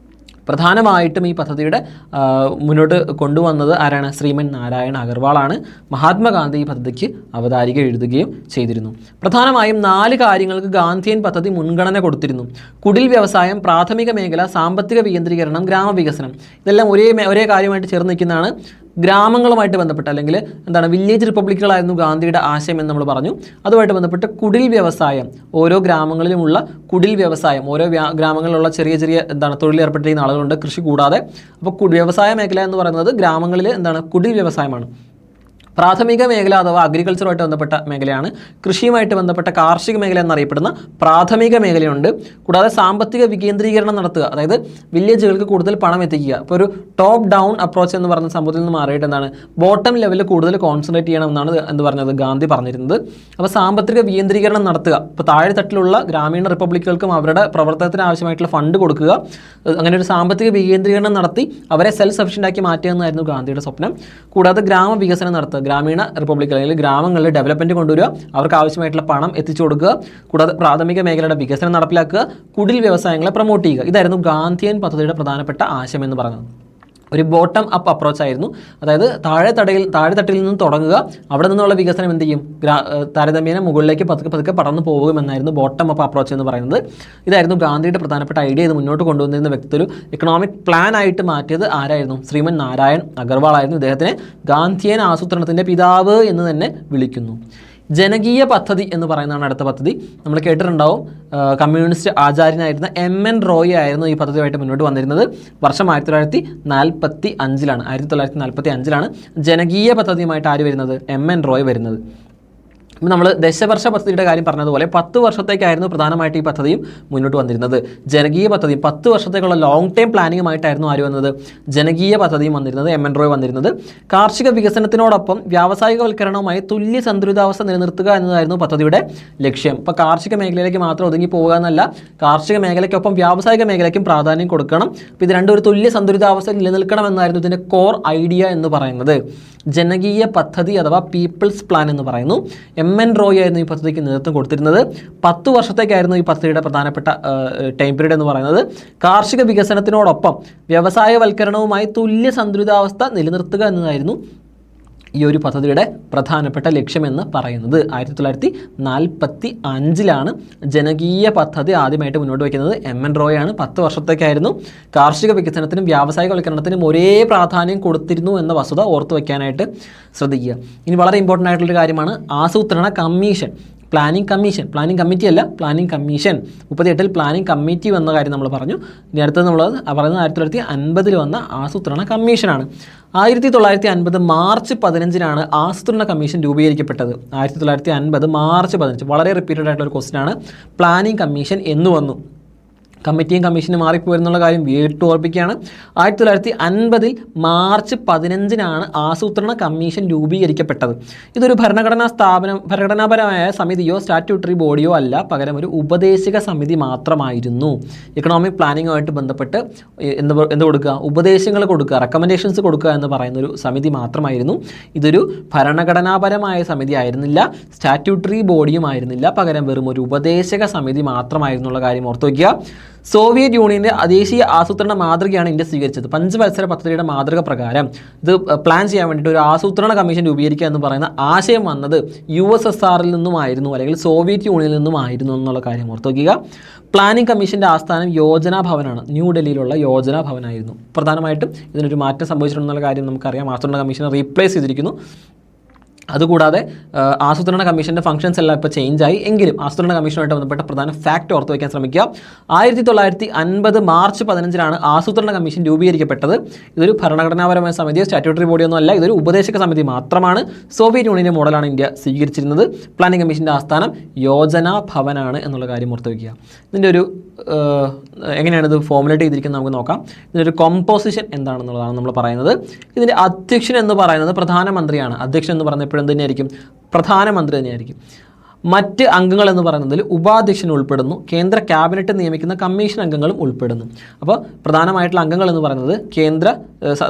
പ്രധാനമായിട്ടും ഈ പദ്ധതിയുടെ മുന്നോട്ട് കൊണ്ടുവന്നത് ആരാണ്? ശ്രീമൻ നാരായൺ അഗർവാളാണ്. മഹാത്മാഗാന്ധി ഈ പദ്ധതിക്ക് അവതാരിക എഴുതുകയും ചെയ്തിരുന്നു. പ്രധാനമായും 4 കാര്യങ്ങൾക്ക് ഗാന്ധിയൻ പദ്ധതി മുൻഗണന കൊടുത്തിരുന്നു. കുടിൽ വ്യവസായം, പ്രാഥമിക മേഖല, സാമ്പത്തിക വികേന്ദ്രീകരണം, ഗ്രാമവികസനം. ഇതെല്ലാം ഒരേ കാര്യമായിട്ട് ചേർന്ന് നിൽക്കുന്നതാണ്. ഗ്രാമങ്ങളുമായിട്ട് ബന്ധപ്പെട്ട്, അല്ലെങ്കിൽ വില്ലേജ് റിപ്പബ്ലിക്കുകളായിരുന്നു ഗാന്ധിയുടെ ആശയം എന്ന് നമ്മൾ പറഞ്ഞു. അതുമായിട്ട് ബന്ധപ്പെട്ട് കുടിൽ വ്യവസായം, ഓരോ ഗ്രാമങ്ങളിലുമുള്ള കുടിൽ വ്യവസായം, ഓരോ ഗ്രാമങ്ങളിലുള്ള ചെറിയ തൊഴിലേർപ്പെട്ടിരിക്കുന്ന ആളുകളുണ്ട് കൃഷി കൂടാതെ. അപ്പോൾ വ്യവസായ മേഖല എന്ന് പറയുന്നത് ഗ്രാമങ്ങളിൽ കുടിൽ വ്യവസായമാണ്. പ്രാഥമിക മേഖല അഥവാ അഗ്രികൾച്ചറുമായിട്ട് ബന്ധപ്പെട്ട മേഖലയാണ്. കൃഷിയുമായിട്ട് ബന്ധപ്പെട്ട കാർഷിക മേഖല എന്നറിയപ്പെടുന്ന പ്രാഥമിക മേഖലയുണ്ട്. കൂടാതെ സാമ്പത്തിക വികേന്ദ്രീകരണം നടത്തുക, അതായത് വില്ലേജുകൾക്ക് കൂടുതൽ പണം എത്തിക്കുക. ഇപ്പോൾ ഒരു ടോപ്പ് ഡൗൺ അപ്രോച്ച് എന്ന് പറയുന്ന സംഭവത്തിൽ നിന്ന് മാറിയിട്ട് ബോട്ടം ലെവലിൽ കൂടുതൽ കോൺസെൻട്രേറ്റ് ചെയ്യണമെന്നാണ് ഗാന്ധി പറഞ്ഞിരുന്നത്. അപ്പോൾ സാമ്പത്തിക വികേന്ദ്രീകരണം നടത്തുക. ഇപ്പോൾ താഴെത്തട്ടിലുള്ള ഗ്രാമീണ റിപ്പബ്ലിക്കുകൾക്കും അവരുടെ പ്രവർത്തനത്തിന് ആവശ്യമായിട്ടുള്ള ഫണ്ട് കൊടുക്കുക. അങ്ങനെ ഒരു സാമ്പത്തിക വികേന്ദ്രീകരണം നടത്തി അവരെ സെൽഫ് സഫിഷ്യൻ്റ് ആക്കി മാറ്റുക എന്നായിരുന്നു ഗാന്ധിയുടെ സ്വപ്നം. കൂടാതെ ഗ്രാമവികസനം നടത്തുക, ഗ്രാമീണ റിപ്പബ്ലിക് അല്ലെങ്കിൽ ഗ്രാമങ്ങളിൽ ഡെവലപ്മെൻറ്റ് കൊണ്ടുവരിക, അവർക്ക് ആവശ്യമായിട്ടുള്ള പണം എത്തിച്ചു കൊടുക്കുക. കൂടാതെ പ്രാഥമിക മേഖലയുടെ വികസനം നടപ്പിലാക്കുക, കുടിൽ വ്യവസായങ്ങളെ പ്രൊമോട്ട് ചെയ്യുക. ഇതായിരുന്നു ഗാന്ധിയൻ പദ്ധതിയുടെ പ്രധാനപ്പെട്ട ആശയം എന്ന് പറയുന്നത്. ഒരു ബോട്ടം അപ്പ് അപ്രോച്ച് ആയിരുന്നു. അതായത് താഴെത്തട്ടിൽ നിന്നും തുടങ്ങുക, അവിടെ നിന്നുള്ള വികസനം എന്ത് ചെയ്യും? താരതമ്യേന മുകളിലേക്ക് പതുക്കെ പടർന്നു പോകുമെന്നായിരുന്നു ബോട്ടം അപ്പ് അപ്രോച്ച് എന്ന് പറയുന്നത്. ഇതായിരുന്നു ഗാന്ധിയുടെ പ്രധാനപ്പെട്ട ഐഡിയ. ഇത് മുന്നോട്ട് കൊണ്ടുവന്നിരുന്ന വ്യക്തി ഒരു എക്കണോമിക് പ്ലാൻ ആയിട്ട് മാറ്റിയത് ആരായിരുന്നു? ശ്രീമൻ നാരായൺ അഗർവാൾ ആയിരുന്നു. ഇദ്ദേഹത്തിനെ ഗാന്ധിയൻ ആസൂത്രണത്തിൻ്റെ പിതാവ് എന്ന് തന്നെ വിളിക്കുന്നു. ജനകീയ പദ്ധതി എന്ന് പറയുന്നതാണ് അടുത്ത പദ്ധതി. നമ്മൾ കേട്ടിട്ടുണ്ടാവും. കമ്മ്യൂണിസ്റ്റ് ആചാര്യനായിരുന്ന MN റോയ് ആയിരുന്നു ഈ പദ്ധതിയുമായിട്ട് മുന്നോട്ട് വന്നിരുന്നത്. വർഷം 1945 ജനകീയ പദ്ധതിയുമായിട്ട് ആര് വരുന്നത്? MN റോയ് വരുന്നത്. നമ്മൾ ദശവർഷ പദ്ധതിയുടെ കാര്യം പറഞ്ഞതുപോലെ 10 വർഷത്തേക്കായിരുന്നു പ്രധാനമായിട്ട് ഈ പദ്ധതിയും മുന്നോട്ട് വന്നിരുന്നത്. ജനകീയ പദ്ധതി 10 വർഷത്തേക്കുള്ള ലോങ് ടൈം പ്ലാനിങ്ങുമായിട്ടായിരുന്നു ആര് വന്നത്? ജനകീയ പദ്ധതിയും വന്നിരുന്നത്, MN റോയ് വന്നിരുന്നത്. കാർഷിക വികസനത്തിനോടൊപ്പം വ്യാവസായികവൽക്കരണവുമായി തുല്യ സന്തുലിതാവസ്ഥ നിലനിർത്തുക എന്നതായിരുന്നു പദ്ധതിയുടെ ലക്ഷ്യം. ഇപ്പോൾ കാർഷിക മേഖലയിലേക്ക് മാത്രം ഒതുങ്ങി പോകുക എന്നല്ല, കാർഷിക മേഖലയ്ക്കൊപ്പം വ്യാവസായിക മേഖലയ്ക്കും പ്രാധാന്യം കൊടുക്കണം. അപ്പോൾ ഇത് രണ്ടും ഒരു തുല്യ സന്തുലിതാവസ്ഥ നിലനിൽക്കണം എന്നായിരുന്നു ഇതിൻ്റെ കോർ ഐഡിയ എന്ന് പറയുന്നത്. ജനകീയ പദ്ധതി അഥവാ പീപ്പിൾസ് പ്ലാൻ എന്ന് പറയുന്നു. MN റോയ് ആയിരുന്നു ഈ പദ്ധതിക്ക് നേതൃത്വം കൊടുത്തിരുന്നത്. 10 വർഷത്തേക്കായിരുന്നു ഈ പദ്ധതിയുടെ പ്രധാനപ്പെട്ട ടൈം പീരീഡ് എന്ന് പറയുന്നത്. കാർഷിക വികസനത്തിനോടൊപ്പം വ്യവസായവൽക്കരണവുമായി തുല്യ സന്തുലിതാവസ്ഥ നിലനിർത്തുക എന്നതായിരുന്നു ഈ ഒരു പദ്ധതിയുടെ പ്രധാനപ്പെട്ട ലക്ഷ്യമെന്ന് പറയുന്നത്. 1945 ജനകീയ പദ്ധതി ആദ്യമായിട്ട് മുന്നോട്ട് വയ്ക്കുന്നത് MN റോയാണ്. 10 വർഷത്തേക്കായിരുന്നു. കാർഷിക വികസനത്തിനും വ്യാവസായികവൽക്കരണത്തിനും ഒരേ പ്രാധാന്യം കൊടുത്തിരുന്നു എന്ന വസ്തുത ഓർത്തു വയ്ക്കാനായിട്ട് ശ്രദ്ധിക്കുക. ഇനി വളരെ ഇമ്പോർട്ടൻ്റ് ആയിട്ടുള്ളൊരു കാര്യമാണ് ആസൂത്രണ കമ്മീഷൻ. പ്ലാനിംഗ് കമ്മിറ്റി അല്ല, പ്ലാനിംഗ് കമ്മീഷൻ. 38 പ്ലാനിംഗ് കമ്മിറ്റി വന്ന കാര്യം നമ്മൾ പറഞ്ഞു. ഇനി അടുത്തത് നമ്മൾ പറയുന്നത് 1950 വന്ന ആസൂത്രണ കമ്മീഷനാണ്. 1950 മാർച്ച് 15 ആസൂത്രണ കമ്മീഷൻ രൂപീകരിക്കപ്പെട്ടത്. 1950 മാർച്ച് 15 വളരെ റിപ്പീറ്റഡ് ആയിട്ടുള്ള ഒരു ക്വസ്റ്റ്യൻ ആണ്. പ്ലാനിംഗ് കമ്മീഷൻ എന്ന് വന്നു? കമ്മിറ്റിയും കമ്മീഷനും മാറിപ്പോയിരുന്നുള്ള കാര്യം വീണ്ടും ഓർപ്പിക്കുകയാണ്. 1950 മാർച്ച് 15 ആസൂത്രണ കമ്മീഷൻ രൂപീകരിക്കപ്പെട്ടത്. ഇതൊരു ഭരണഘടനാപരമായ സമിതിയോ സ്റ്റാറ്റ്യൂട്ടറി ബോഡിയോ അല്ല, പകരം ഒരു ഉപദേശക സമിതി മാത്രമായിരുന്നു. ഇക്കണോമിക് പ്ലാനിങ്ങുമായിട്ട് ബന്ധപ്പെട്ട് എന്ത് കൊടുക്കുക? ഉപദേശങ്ങൾ കൊടുക്കുക, റെക്കമെൻഡേഷൻസ് കൊടുക്കുക എന്ന് പറയുന്നൊരു സമിതി മാത്രമായിരുന്നു. ഇതൊരു ഭരണഘടനാപരമായ സമിതി ആയിരുന്നില്ല, സ്റ്റാറ്റ്യൂട്ടറി ബോഡിയും ആയിരുന്നില്ല, പകരം വെറും ഒരു ഉപദേശക സമിതി മാത്രമായിരുന്നുള്ള കാര്യം ഓർത്തു വയ്ക്കുക. സോവിയറ്റ് യൂണിയൻ്റെ ദേശീയ ആസൂത്രണ മാതൃകയാണ് ഇന്ത്യ സ്വീകരിച്ചത്. 5 വത്സര പദ്ധതിയുടെ മാതൃക പ്രകാരം ഇത് പ്ലാൻ ചെയ്യാൻ വേണ്ടിയിട്ട് ഒരു ആസൂത്രണ കമ്മീഷൻ രൂപീകരിക്കുക എന്ന് പറയുന്ന ആശയം വന്നത് USSRൽ നിന്നുമായിരുന്നു, അല്ലെങ്കിൽ സോവിയറ്റ് യൂണിയനിൽ നിന്നുമായിരുന്നു എന്നുള്ള കാര്യം ഓർത്ത് വയ്ക്കുക. പ്ലാനിംഗ് കമ്മീഷൻ്റെ ആസ്ഥാനം യോജനാ ഭവനാണ്. ന്യൂഡൽഹിയിലുള്ള യോജനാ ഭവനായിരുന്നു. പ്രധാനമായിട്ടും ഇതിനൊരു മാറ്റം സംഭവിച്ചിട്ടുണ്ടെന്നുള്ള കാര്യം നമുക്കറിയാം. ആസൂത്രണ കമ്മീഷനെ റീപ്ലേസ് ചെയ്തിരിക്കുന്നു. അതുകൂടാതെ ആസൂത്രണ കമ്മീഷൻ്റെ ഫംഗ്ഷൻസ് എല്ലാം ഇപ്പോൾ ചേഞ്ച് ആയി. എങ്കിലും ആസൂത്രണ കമ്മീഷനുമായിട്ട് ബന്ധപ്പെട്ട പ്രധാന ഫാക്റ്റ് ഓർത്ത് വയ്ക്കാൻ ശ്രമിക്കുക. 1950 മാർച്ച് 15 ആസൂത്രണ കമ്മീഷൻ രൂപീകരിക്കപ്പെട്ടത്. ഇതൊരു ഭരണഘടനാപരമായ സമിതിയോ സ്റ്റാറ്റ്യൂട്ടറി ബോഡിയൊന്നും അല്ല, ഇതൊരു ഉപദേശക സമിതി മാത്രമാണ്. സോവിയറ്റ് യൂണിയൻ്റെ മോഡലാണ് ഇന്ത്യ സ്വീകരിച്ചിരുന്നത്. പ്ലാനിംഗ് കമ്മീഷൻ്റെ ആസ്ഥാനം യോജനാ ഭവനാണ് എന്നുള്ള കാര്യം ഓർത്ത് വയ്ക്കുക. ഇതിൻ്റെ ഒരു എങ്ങനെയാണ് ഇത് ഫോർമുലേറ്റ് ചെയ്തിരിക്കുന്നത് നമുക്ക് നോക്കാം. ഇതിൻ്റെ ഒരു കോമ്പോസിഷൻ എന്താണെന്നുള്ളതാണ് നമ്മൾ പറയുന്നത്. ഇതിൻ്റെ അധ്യക്ഷൻ എന്ന് പറയുന്നത് പ്രധാനമന്ത്രിയാണ്. അധ്യക്ഷൻ എന്ന് പറയുന്നത് എപ്പോഴും തന്നെയായിരിക്കും? പ്രധാനമന്ത്രി തന്നെയായിരിക്കും. മറ്റ് അംഗങ്ങൾ എന്ന് പറയുന്നതിൽ ഉപാധ്യക്ഷൻ ഉൾപ്പെടുന്നു. കേന്ദ്ര ക്യാബിനറ്റ് നിയമിക്കുന്ന കമ്മീഷൻ അംഗങ്ങളും ഉൾപ്പെടുന്നു. അപ്പോൾ പ്രധാനമായിട്ടുള്ള അംഗങ്ങൾ എന്ന് പറയുന്നത് കേന്ദ്ര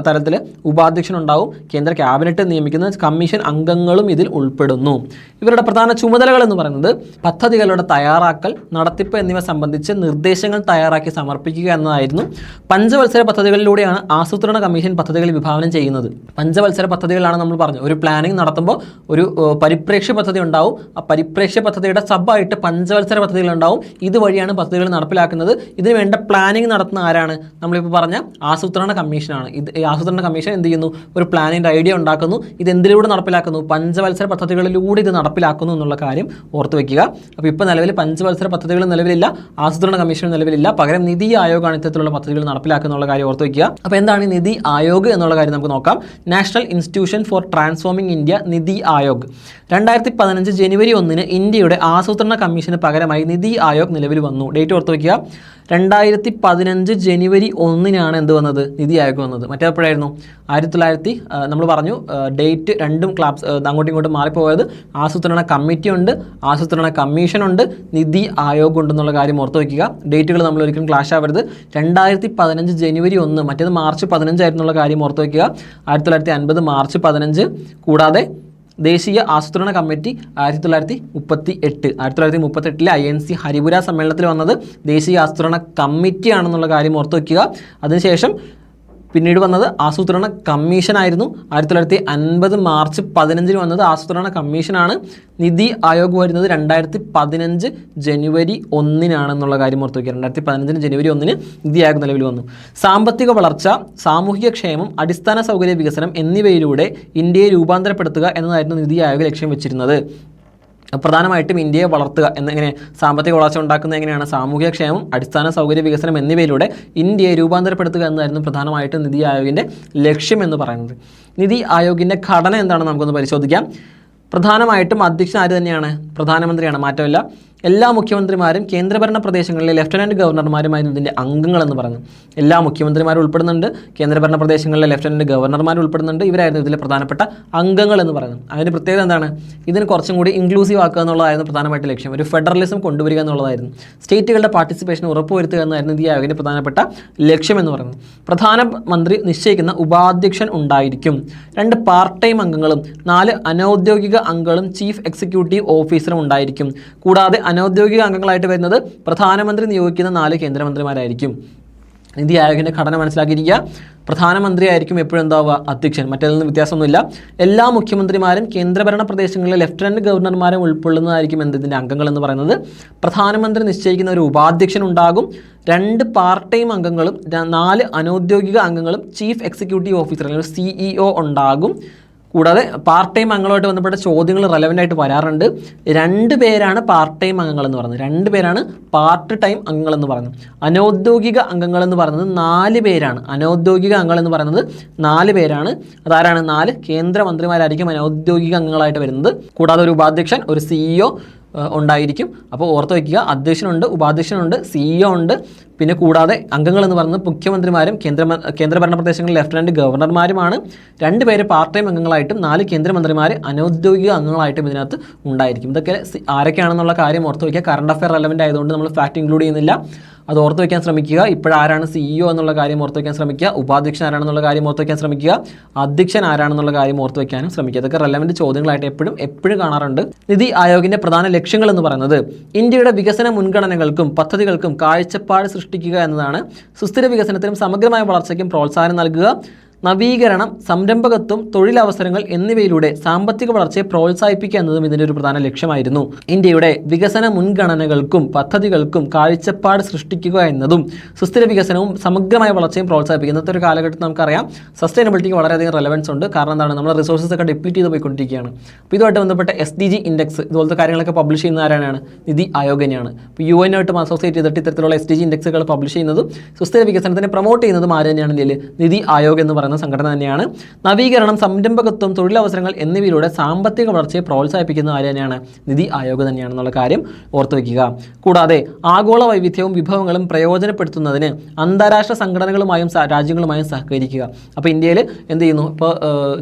തലത്തിൽ ഉപാധ്യക്ഷൻ ഉണ്ടാവും, കേന്ദ്ര ക്യാബിനറ്റ് നിയമിക്കുന്ന കമ്മീഷൻ അംഗങ്ങളും ഇതിൽ ഉൾപ്പെടുന്നു. ഇവരുടെ പ്രധാന ചുമതലകൾ എന്ന് പറയുന്നത് പദ്ധതികളുടെ തയ്യാറാക്കൽ, നടത്തിപ്പ് എന്നിവ സംബന്ധിച്ച് നിർദ്ദേശങ്ങൾ തയ്യാറാക്കി സമർപ്പിക്കുക എന്നതായിരുന്നു. 5 വത്സര പദ്ധതികളിലൂടെയാണ് ആസൂത്രണ കമ്മീഷൻ പദ്ധതികൾ വിഭാവനം ചെയ്യുന്നത്. 5 വത്സര പദ്ധതികളാണ് നമ്മൾ പറഞ്ഞു. ഒരു പ്ലാനിംഗ് നടത്തുമ്പോൾ ഒരു പരിപ്രേക്ഷ്യ പദ്ധതി ഉണ്ടാവും. ആ പരിപ്രേക്ഷ്യ പദ്ധതിയുടെ സബായിട്ട് 5 വത്സര പദ്ധതികളുണ്ടാവും. ഇതുവഴിയാണ് പദ്ധതികൾ നടപ്പിലാക്കുന്നത്. ഇതിന് വേണ്ട പ്ലാനിംഗ് നടത്തുന്ന ആരാണ്? നമ്മളിപ്പോൾ പറഞ്ഞ ആസൂത്രണ കമ്മീഷനാണ്. ഈ ആസൂത്രണ കമ്മീഷൻ എന്ത് ചെയ്യുന്നു? ഒരു പ്ലാനിൻ്റെ ഐഡിയ ഉണ്ടാക്കുന്നു. ഇത് എന്തിലൂടെ നടപ്പിലാക്കുന്നു? 5 വത്സര പദ്ധതികളിലൂടെ ഇത് നടപ്പിലാക്കുന്നു എന്നുള്ള കാര്യം ഓർത്ത് വയ്ക്കുക. അപ്പോൾ ഇപ്പോൾ നിലവിൽ 5 വത്സര പദ്ധതികൾ നിലവിലില്ല, ആസൂത്രണ കമ്മീഷൻ നിലവിലില്ല, പകരം നിതി ആയോഗാണ് ഇത്തരത്തിലുള്ള പദ്ധതികൾ നടപ്പിലാക്കുന്നുള്ള കാര്യം ഓർത്ത് വയ്ക്കുക. അപ്പോൾ എന്താണ് ഈ നിതി ആയോഗ് എന്നുള്ള കാര്യം നമുക്ക് നോക്കാം. National institution for transforming India, NITI Aayog. 2015 ജനുവരി 1 ഇന്ത്യയുടെ ആസൂത്രണ കമ്മീഷന് പകരമായി നിതി ആയോഗ് നിലവിൽ വന്നു. ഡേറ്റ് ഓർത്ത് വയ്ക്കുക. 2015 ജനുവരി 1 എന്ത് വന്നത്? നിതി ആയോഗ് വന്നത്. മറ്റേപ്പോഴായിരുന്നു? 1900 നമ്മൾ പറഞ്ഞു ഡേറ്റ് രണ്ടും അങ്ങോട്ടും ഇങ്ങോട്ടും മാറിപ്പോയത്. ആസൂത്രണ കമ്മിറ്റി ഉണ്ട്, ആസൂത്രണ കമ്മീഷൻ ഉണ്ട്, നിതി ആയോഗ് ഉണ്ടെന്നുള്ള കാര്യം ഓർത്ത് വയ്ക്കുക. ഡേറ്റുകൾ നമ്മൾ ഒരിക്കലും ക്ലാഷ് ആവരുത്. 2015 ജനുവരി 1, മറ്റേത് മാർച്ച് 15 ആയിരുന്നുള്ള കാര്യം ഓർത്ത് വയ്ക്കുക. 1950 മാർച്ച് 15. കൂടാതെ ദേശീയ ആസൂത്രണ കമ്മിറ്റി 1938. 1938 INC ഹരിപുര സമ്മേളനത്തിൽ വന്നത് ദേശീയ ആസൂത്രണ കമ്മിറ്റിയാണെന്നുള്ള കാര്യം ഓർത്ത് വയ്ക്കുക. അതിനുശേഷം പിന്നീട് വന്നത് ആസൂത്രണ കമ്മീഷനായിരുന്നു. 1950 മാർച്ച് 15 വന്നത് ആസൂത്രണ കമ്മീഷനാണ്. നിതി ആയോഗ് വരുന്നത് 2015 ജനുവരി 1 കാര്യം ഓർത്ത് വയ്ക്കുക. 2015 ജനുവരി 1 നിതി ആയോഗ് നിലവിൽ വന്നു. സാമ്പത്തിക വളർച്ച, സാമൂഹിക ക്ഷേമം, അടിസ്ഥാന സൗകര്യ വികസനം എന്നിവയിലൂടെ ഇന്ത്യയെ രൂപാന്തരപ്പെടുത്തുക എന്നതായിരുന്നു നിതി ആയോഗ് ലക്ഷ്യം വെച്ചിരുന്നത്. പ്രധാനമായിട്ടും ഇന്ത്യയെ വളർത്തുക എന്നെങ്ങനെ സാമ്പത്തിക വളർച്ച ഉണ്ടാക്കുന്നത് എങ്ങനെയാണ്? സാമൂഹിക ക്ഷേമം, അടിസ്ഥാന സൗകര്യ വികസനം എന്നിവയിലൂടെ ഇന്ത്യയെ രൂപാന്തരപ്പെടുത്തുക എന്നതായിരുന്നു പ്രധാനമായിട്ടും നിതി ആയോഗിൻ്റെ ലക്ഷ്യം എന്ന് പറയുന്നത്. നിതി ആയോഗിൻ്റെ ഘടന എന്താണെന്ന് നമുക്കൊന്ന് പരിശോധിക്കാം. പ്രധാനമായിട്ടും അധ്യക്ഷൻ ആര് തന്നെയാണ്? പ്രധാനമന്ത്രിയാണ്, മാറ്റമില്ല. എല്ലാ മുഖ്യമന്ത്രിമാരും കേന്ദ്രഭരണ പ്രദേശങ്ങളിലെ ലെഫ്റ്റനൻറ്റ് ഗവർണർമാരുമായിരുന്നു ഇതിൻ്റെ അംഗങ്ങളെന്ന് പറയുന്നത്. എല്ലാ മുഖ്യമന്ത്രിമാരും ഉൾപ്പെടുന്നുണ്ട്, കേന്ദ്രഭരണ പ്രദേശങ്ങളിലെ ലെഫ്റ്റനൻറ്റ് ഗവർണർമാർ ഉൾപ്പെടുന്നുണ്ട്. ഇവരായിരുന്നു ഇതിലെ പ്രധാനപ്പെട്ട അംഗങ്ങൾ എന്ന് പറയുന്നത്. അതിൻ്റെ പ്രത്യേകത എന്താണ്? ഇതിന് കുറച്ചും കൂടി ഇൻക്ലൂസീവ് ആക്കുക എന്നുള്ളതായിരുന്നു പ്രധാനമായിട്ട് ലക്ഷ്യം. ഒരു ഫെഡറലിസം കൊണ്ടുവരിക എന്നുള്ളതായിരുന്നു. സ്റ്റേറ്റുകളുടെ പാർട്ടിസിപ്പേഷൻ ഉറപ്പുവരുത്തുക എന്നായിരുന്നു ഈ ആയോഗിൻ്റെ പ്രധാനപ്പെട്ട ലക്ഷ്യം എന്ന് പറയുന്നത്. പ്രധാനമന്ത്രി നിശ്ചയിക്കുന്ന ഉപാധ്യക്ഷൻ ഉണ്ടായിരിക്കും. 2 പാർട്ട് ടൈം അംഗങ്ങളും 4 അനൗദ്യോഗിക അംഗങ്ങളും ചീഫ് എക്സിക്യൂട്ടീവ് ഓഫീസറും ഉണ്ടായിരിക്കും. കൂടാതെ അനൗദ്യോഗിക അംഗങ്ങളായിട്ട് വരുന്നത് പ്രധാനമന്ത്രി നിയോഗിക്കുന്ന 4 കേന്ദ്രമന്ത്രിമാരായിരിക്കും. നിതി ആയോഗിൻ്റെ ഘടന മനസ്സിലാക്കിയിരിക്കുക. പ്രധാനമന്ത്രി ആയിരിക്കും എപ്പോഴും എന്താവുക? അധ്യക്ഷൻ. മറ്റേതിൽ നിന്ന് വ്യത്യാസമൊന്നുമില്ല. എല്ലാ മുഖ്യമന്ത്രിമാരും കേന്ദ്രഭരണ പ്രദേശങ്ങളിലെ ലെഫ്റ്റനൻറ്റ് ഗവർണർമാരെ ഉൾക്കൊള്ളുന്നതായിരിക്കും ഇതിൻ്റെ അംഗങ്ങൾ എന്ന് പറയുന്നത്. പ്രധാനമന്ത്രി നിശ്ചയിക്കുന്ന ഒരു ഉപാധ്യക്ഷൻ ഉണ്ടാകും. 2 പാർട്ട് ടൈം അംഗങ്ങളും 4 അനൗദ്യോഗിക അംഗങ്ങളും ചീഫ് എക്സിക്യൂട്ടീവ് ഓഫീസർ അല്ലെങ്കിൽ CEO ഉണ്ടാകും. കൂടാതെ പാർട്ട് ടൈം അംഗങ്ങളുമായിട്ട് ബന്ധപ്പെട്ട ചോദ്യങ്ങൾ റെലവൻ്റ് ആയിട്ട് വരാറുണ്ട്. 2 പേരാണ് പാർട്ട് ടൈം അംഗങ്ങൾ എന്ന് പറയുന്നത്. 2 പേരാണ് പാർട്ട് ടൈം അംഗങ്ങൾ എന്ന് പറയുന്നത്. അനൗദ്യോഗിക അംഗങ്ങൾ എന്ന് പറയുന്നത് 4 പേരാണ്. അനൗദ്യോഗിക അംഗങ്ങൾ എന്ന് പറയുന്നത് 4 പേരാണ്. അതാരാണ്? 4 കേന്ദ്രമന്ത്രിമാരായിരിക്കും അനൗദ്യോഗിക അംഗങ്ങളായിട്ട് വരുന്നത്. കൂടാതെ ഒരു ഉപാധ്യക്ഷൻ, ഒരു CEO ഉണ്ടായിരിക്കും. അപ്പോൾ ഓർത്ത് വയ്ക്കുക, അധ്യക്ഷനുണ്ട്, ഉപാധ്യക്ഷനുണ്ട്, CEO ഉണ്ട്. പിന്നെ കൂടാതെ അംഗങ്ങൾ എന്ന് പറയുന്നത് മുഖ്യമന്ത്രിമാരും കേന്ദ്രഭരണ പ്രദേശങ്ങളിലെ ലെഫ്റ്റനൻറ്റ് ഗവർണർമാരുമാണ്. 2 പേര് പാർട്ട് ടൈം അംഗങ്ങളായിട്ടും 4 കേന്ദ്രമന്ത്രിമാർ അനൗദ്യോഗിക അംഗങ്ങളായിട്ടും ഇതിനകത്ത് ഉണ്ടായിരിക്കും. ഇതൊക്കെ ആരൊക്കെയാണെന്നുള്ള കാര്യം ഓർത്ത് വയ്ക്കുക. കറണ്ട് അഫെയർ റെലവൻ്റ് ആയതുകൊണ്ട് നമ്മൾ ഫാക്ട് ഇൻക്ലൂഡ് ചെയ്യുന്നില്ല. അത് ഓർത്ത് വയ്ക്കാൻ ശ്രമിക്കുക. ഇപ്പോഴാരാണ് CEO എന്നുള്ള കാര്യം ഓർത്ത് വയ്ക്കാൻ ശ്രമിക്കുക. ഉപാധ്യക്ഷൻ ആരാണെന്നുള്ള കാര്യം ഓർത്ത് വയ്ക്കാൻ ശ്രമിക്കുക. അധ്യക്ഷൻ ആരാണെന്നുള്ള കാര്യം ഓർത്ത് വയ്ക്കാനും ശ്രമിക്കുക. ഇതൊക്കെ റെലവൻറ്റ് ചോദ്യങ്ങളായിട്ട് എപ്പോഴും കാണാറുണ്ട്. നിതി ആയോഗിൻ്റെ പ്രധാന ലക്ഷ്യങ്ങൾ എന്ന് പറയുന്നത് ഇന്ത്യയുടെ വികസന മുൻഗണനകൾക്കും പദ്ധതികൾക്കും കാഴ്ചപ്പാട് സൃഷ്ടിക്കുക എന്നതാണ്. സുസ്ഥിര വികസനത്തിനും സമഗ്രമായ വളർച്ചയ്ക്കും പ്രോത്സാഹനം നൽകുക, നവീകരണം, സംരംഭകത്വം, തൊഴിലവസരങ്ങൾ എന്നിവയിലൂടെ സാമ്പത്തിക വളർച്ചയെ പ്രോത്സാഹിപ്പിക്കുക എന്നതും ഇതിൻ്റെ ഒരു പ്രധാന ലക്ഷ്യമായിരുന്നു. ഇന്ത്യയുടെ വികസന മുൻഗണനകൾക്കും പദ്ധതികൾക്കും കാഴ്ചപ്പാട് സൃഷ്ടിക്കുക എന്നതും സുസ്ഥിര വികസനവും സമഗ്രമായ വളർച്ചയും പ്രോത്സാഹിപ്പിക്കുക. ഇന്നത്തെ ഒരു കാലഘട്ടത്തിൽ നമുക്കറിയാം സസ്റ്റൈനബിലിറ്റിക്ക് വളരെയധികം റെലവൻസ് ഉണ്ട്. കാരണം എന്താണ്? നമ്മുടെ റിസോഴ്സസ് ഒക്കെ ഡെപ്ലീറ്റ് ചെയ്ത് പോയിക്കൊണ്ടിരിക്കുകയാണ്. അപ്പോൾ ഇതുമായിട്ട് ബന്ധപ്പെട്ട SDG ഇൻഡെക്സ് ഇതുപോലത്തെ കാര്യങ്ങളൊക്കെ പബ്ലിഷ് ചെയ്യുന്ന ആരാണ്? നിതി ആയോഗ് തന്നെയാണ്. ഇപ്പോൾ UN ആയിട്ട് അസോസിയേറ്റ് ചെയ്തിട്ട് ഇത്തരത്തിലുള്ള SDG ഇൻഡെക്സുകൾ പബ്ലിഷ് ചെയ്യുന്നതും സുസ്ഥിര വികസനത്തിനെ പ്രൊമോട്ട് ചെയ്യുന്നതും ആര് തന്നെയാണ്? നിതി ആയോഗ് എന്ന് പറയുന്നത് സംഘടന തന്നെയാണ്. നവീകരണം, സംരംഭകത്വം, തൊഴിലവസരങ്ങൾ എന്നിവയിലൂടെ സാമ്പത്തിക വളർച്ചയെ പ്രോത്സാഹിപ്പിക്കുന്ന ആര് തന്നെയാണ്? നിതി ആയോഗ് തന്നെയാണെന്നുള്ള കാര്യം ഓർത്തു വയ്ക്കുക. കൂടാതെ ആഗോള വൈവിധ്യവും വിഭവങ്ങളും പ്രയോജനപ്പെടുത്തുന്നതിന് അന്താരാഷ്ട്ര സംഘടനകളുമായും രാജ്യങ്ങളുമായും സഹകരിക്കുക. അപ്പോൾ ഇന്ത്യയിൽ എന്ത് ചെയ്യുന്നു? ഇപ്പോൾ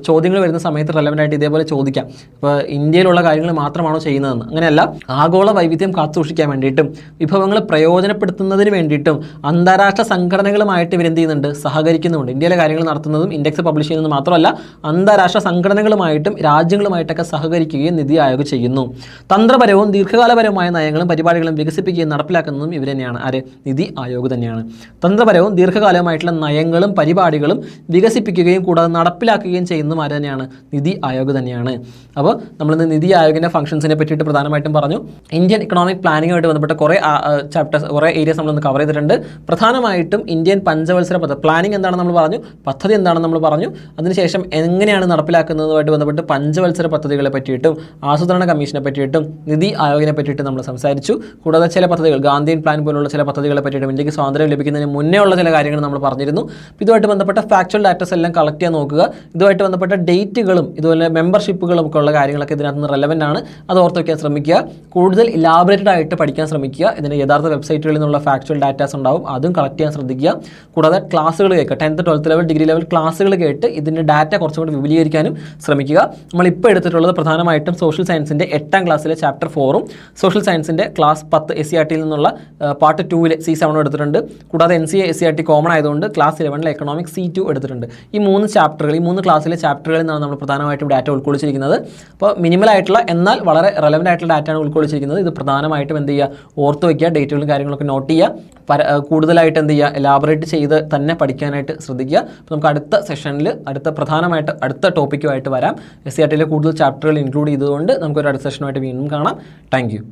ചോദ്യങ്ങൾ വരുന്ന സമയത്ത് റെലവൻ്റ് ആയിട്ട് ഇതേപോലെ ചോദിക്കാം. ഇപ്പോൾ ഇന്ത്യയിലുള്ള കാര്യങ്ങൾ മാത്രമാണോ ചെയ്യുന്നതെന്ന്? അങ്ങനെയല്ല. ആഗോള വൈവിധ്യം കാത്തുസൂക്ഷിക്കാൻ വേണ്ടിയിട്ടും വിഭവങ്ങൾ പ്രയോജനപ്പെടുത്തുന്നതിന് വേണ്ടിയിട്ടും അന്താരാഷ്ട്ര സംഘടനകളുമായിട്ട് ഇവരെന്ത് ചെയ്യുന്നുണ്ട്? സഹകരിക്കുന്നുണ്ട്. ഇന്ത്യയിലെ കാര്യങ്ങൾ നടത്തുന്നതും ഇൻഡെക്സ് പബ്ലിഷ് ചെയ്യുന്നത് മാത്രമല്ല അന്താരാഷ്ട്ര സംഘടനകളുമായിട്ടും രാജ്യങ്ങളുമായിട്ടൊക്കെ സഹകരിക്കുകയും നിതി ആയോഗ് ചെയ്യുന്നു. തന്ത്രപരവും ദീർഘകാലപരവുമായ നയങ്ങളും പരിപാടികളും വികസിപ്പിക്കുകയും നടപ്പിലാക്കുന്നതും ഇവർ തന്നെയാണ്. ആര്? നിതി ആയോഗ് തന്നെയാണ്. തന്ത്രപരവും ദീർഘകാലവുമായിട്ടുള്ള നയങ്ങളും പരിപാടികളും വികസിപ്പിക്കുകയും കൂടാതെ നടപ്പിലാക്കുകയും ചെയ്യുന്നതും ആര് തന്നെയാണ്? നിതി ആയോഗ് തന്നെയാണ്. അപ്പോൾ നമ്മളിന്ന് നിതി ആയോഗിൻ്റെ ഫംഗ്ഷൻസിനെ പറ്റിയിട്ട് പ്രധാനമായിട്ടും പറഞ്ഞു. ഇന്ത്യൻ ഇക്കണോമിക് പ്ലാനിങ്ങുമായിട്ട് ബന്ധപ്പെട്ട കുറേ ചാപ്റ്റേഴ്സ്, കുറേ ഏരിയസ് നമ്മളൊന്ന് കവർ ചെയ്തിട്ടുണ്ട്. പ്രധാനമായിട്ടും ഇന്ത്യൻ പഞ്ചവത്സര പദ്ധതി പ്ലാനിങ് എന്താണെന്ന് നമ്മൾ പറഞ്ഞു, പദ്ധതി എന്താണെന്ന് നമ്മൾ പറഞ്ഞു. അതിനുശേഷം എങ്ങനെയാണ് നടപ്പിലാക്കുന്നതുമായിട്ട് ബന്ധപ്പെട്ട് പഞ്ചവത്സര പദ്ധതികളെ പറ്റിയിട്ടും ആസൂത്രണ കമ്മീഷനെ പറ്റിയിട്ടും നിതി ആയോഗിനെ പറ്റിയിട്ടും നമ്മൾ സംസാരിച്ചു. കൂടാതെ ചില പദ്ധതികൾ, ഗാന്ധിയൻ പ്ലാൻ പോലുള്ള ചില പദ്ധതികളെ പറ്റിയിട്ടും ഇന്ത്യക്ക് സ്വാതന്ത്ര്യം ലഭിക്കുന്നതിന് മുന്നേ ഉള്ള ചില കാര്യങ്ങൾ നമ്മൾ പറഞ്ഞിരുന്നു. ഇതുമായിട്ട് ബന്ധപ്പെട്ട ഫാക്ച്വൽ ഡാറ്റസ് എല്ലാം കളക്ട് ചെയ്യാൻ നോക്കുക. ഇതുമായിട്ട് ബന്ധപ്പെട്ട ഡേറ്റുകളും ഇതുപോലെ മെമ്പർഷിപ്പുകളും ഒക്കെ ഉള്ള കാര്യങ്ങളൊക്കെ ഇതിനകത്ത് നിന്ന് റെലവൻ്റ് ആണ്. അത് ഓർത്ത് വയ്ക്കാൻ ശ്രമിക്കുക. കൂടുതൽ ഇലാബറേറ്റഡ് ആയിട്ട് പഠിക്കാൻ ശ്രമിക്കുക. ഇതിൻ്റെ യഥാർത്ഥ വെബ്സൈറ്റുകളിൽ നിന്നുള്ള ഫാക്ച്വൽ ഡാറ്റാസ് ഉണ്ടാവും, അതും കളക്ട് ചെയ്യാൻ ശ്രദ്ധിക്കുക. കൂടാതെ ക്ലാസ്സുകൾ കേൾക്കുക. 10th 12th level, degree level ക്ലാസ്സുകൾ കേട്ട് ഇതിൻ്റെ ഡാറ്റ കുറച്ചും കൂടി വിപുലീകരിക്കാനും ശ്രമിക്കുക. നമ്മളിപ്പോൾ എടുത്തിട്ടുള്ളത് പ്രധാനമായിട്ടും സോഷ്യൽ സയൻസിൻ്റെ 8ാം ക്ലാസ്സിലെ ചാപ്റ്റർ 4ഉം സോഷ്യൽ സയൻസിൻ്റെ ക്ലാസ് 10 SCRTയിൽ നിന്നുള്ള പാർട്ട് 2 C7 എടുത്തിട്ടുണ്ട്. കൂടാതെ NCA SCRT കോമൺ ആയതുകൊണ്ട് ക്ലാസ് 11 എക്കണോമിക്സ് C2 എടുത്തിട്ടുണ്ട്. ഈ 3 ചാപ്റ്ററുകൾ, ഈ 3 ക്ലാസ്സിലെ ചാപ്റ്ററുകളിൽ നിന്നാണ് നമ്മൾ പ്രധാനമായിട്ടും ഡാറ്റ ഉൾക്കൊള്ളിച്ചിരിക്കുന്നത്. അപ്പോൾ മിനിമൽ ആയിട്ടുള്ള എന്നാൽ വളരെ റെലവൻ്റ് ആയിട്ടുള്ള ഡാറ്റയാണ് ഉൾക്കൊള്ളിച്ചിരിക്കുന്നത്. ഇത് പ്രധാനമായിട്ടും എന്ത് ചെയ്യുക? ഓർത്ത് വയ്ക്കുക. ഡേറ്റുകളും കാര്യങ്ങളൊക്കെ നോട്ട് ചെയ്യുക. കൂടുതലായിട്ട് എന്ത് ചെയ്യുക? എലാബറേറ്റ് ചെയ്ത് തന്നെ പഠിക്കാനായിട്ട് ശ്രദ്ധിക്കുക. അപ്പോൾ നമുക്ക് അടുത്ത സെഷനിൽ പ്രധാനമായിട്ട് അടുത്ത ടോപ്പിക്കുമായിട്ട് വരാം. SCRTയിലെ കൂടുതൽ ചാപ്റ്ററുകൾ ഇൻക്ലൂഡ് ചെയ്തുകൊണ്ട് നമുക്കൊരു അടുത്ത സെഷനുമായിട്ട് വീണ്ടും കാണാം. Thank you.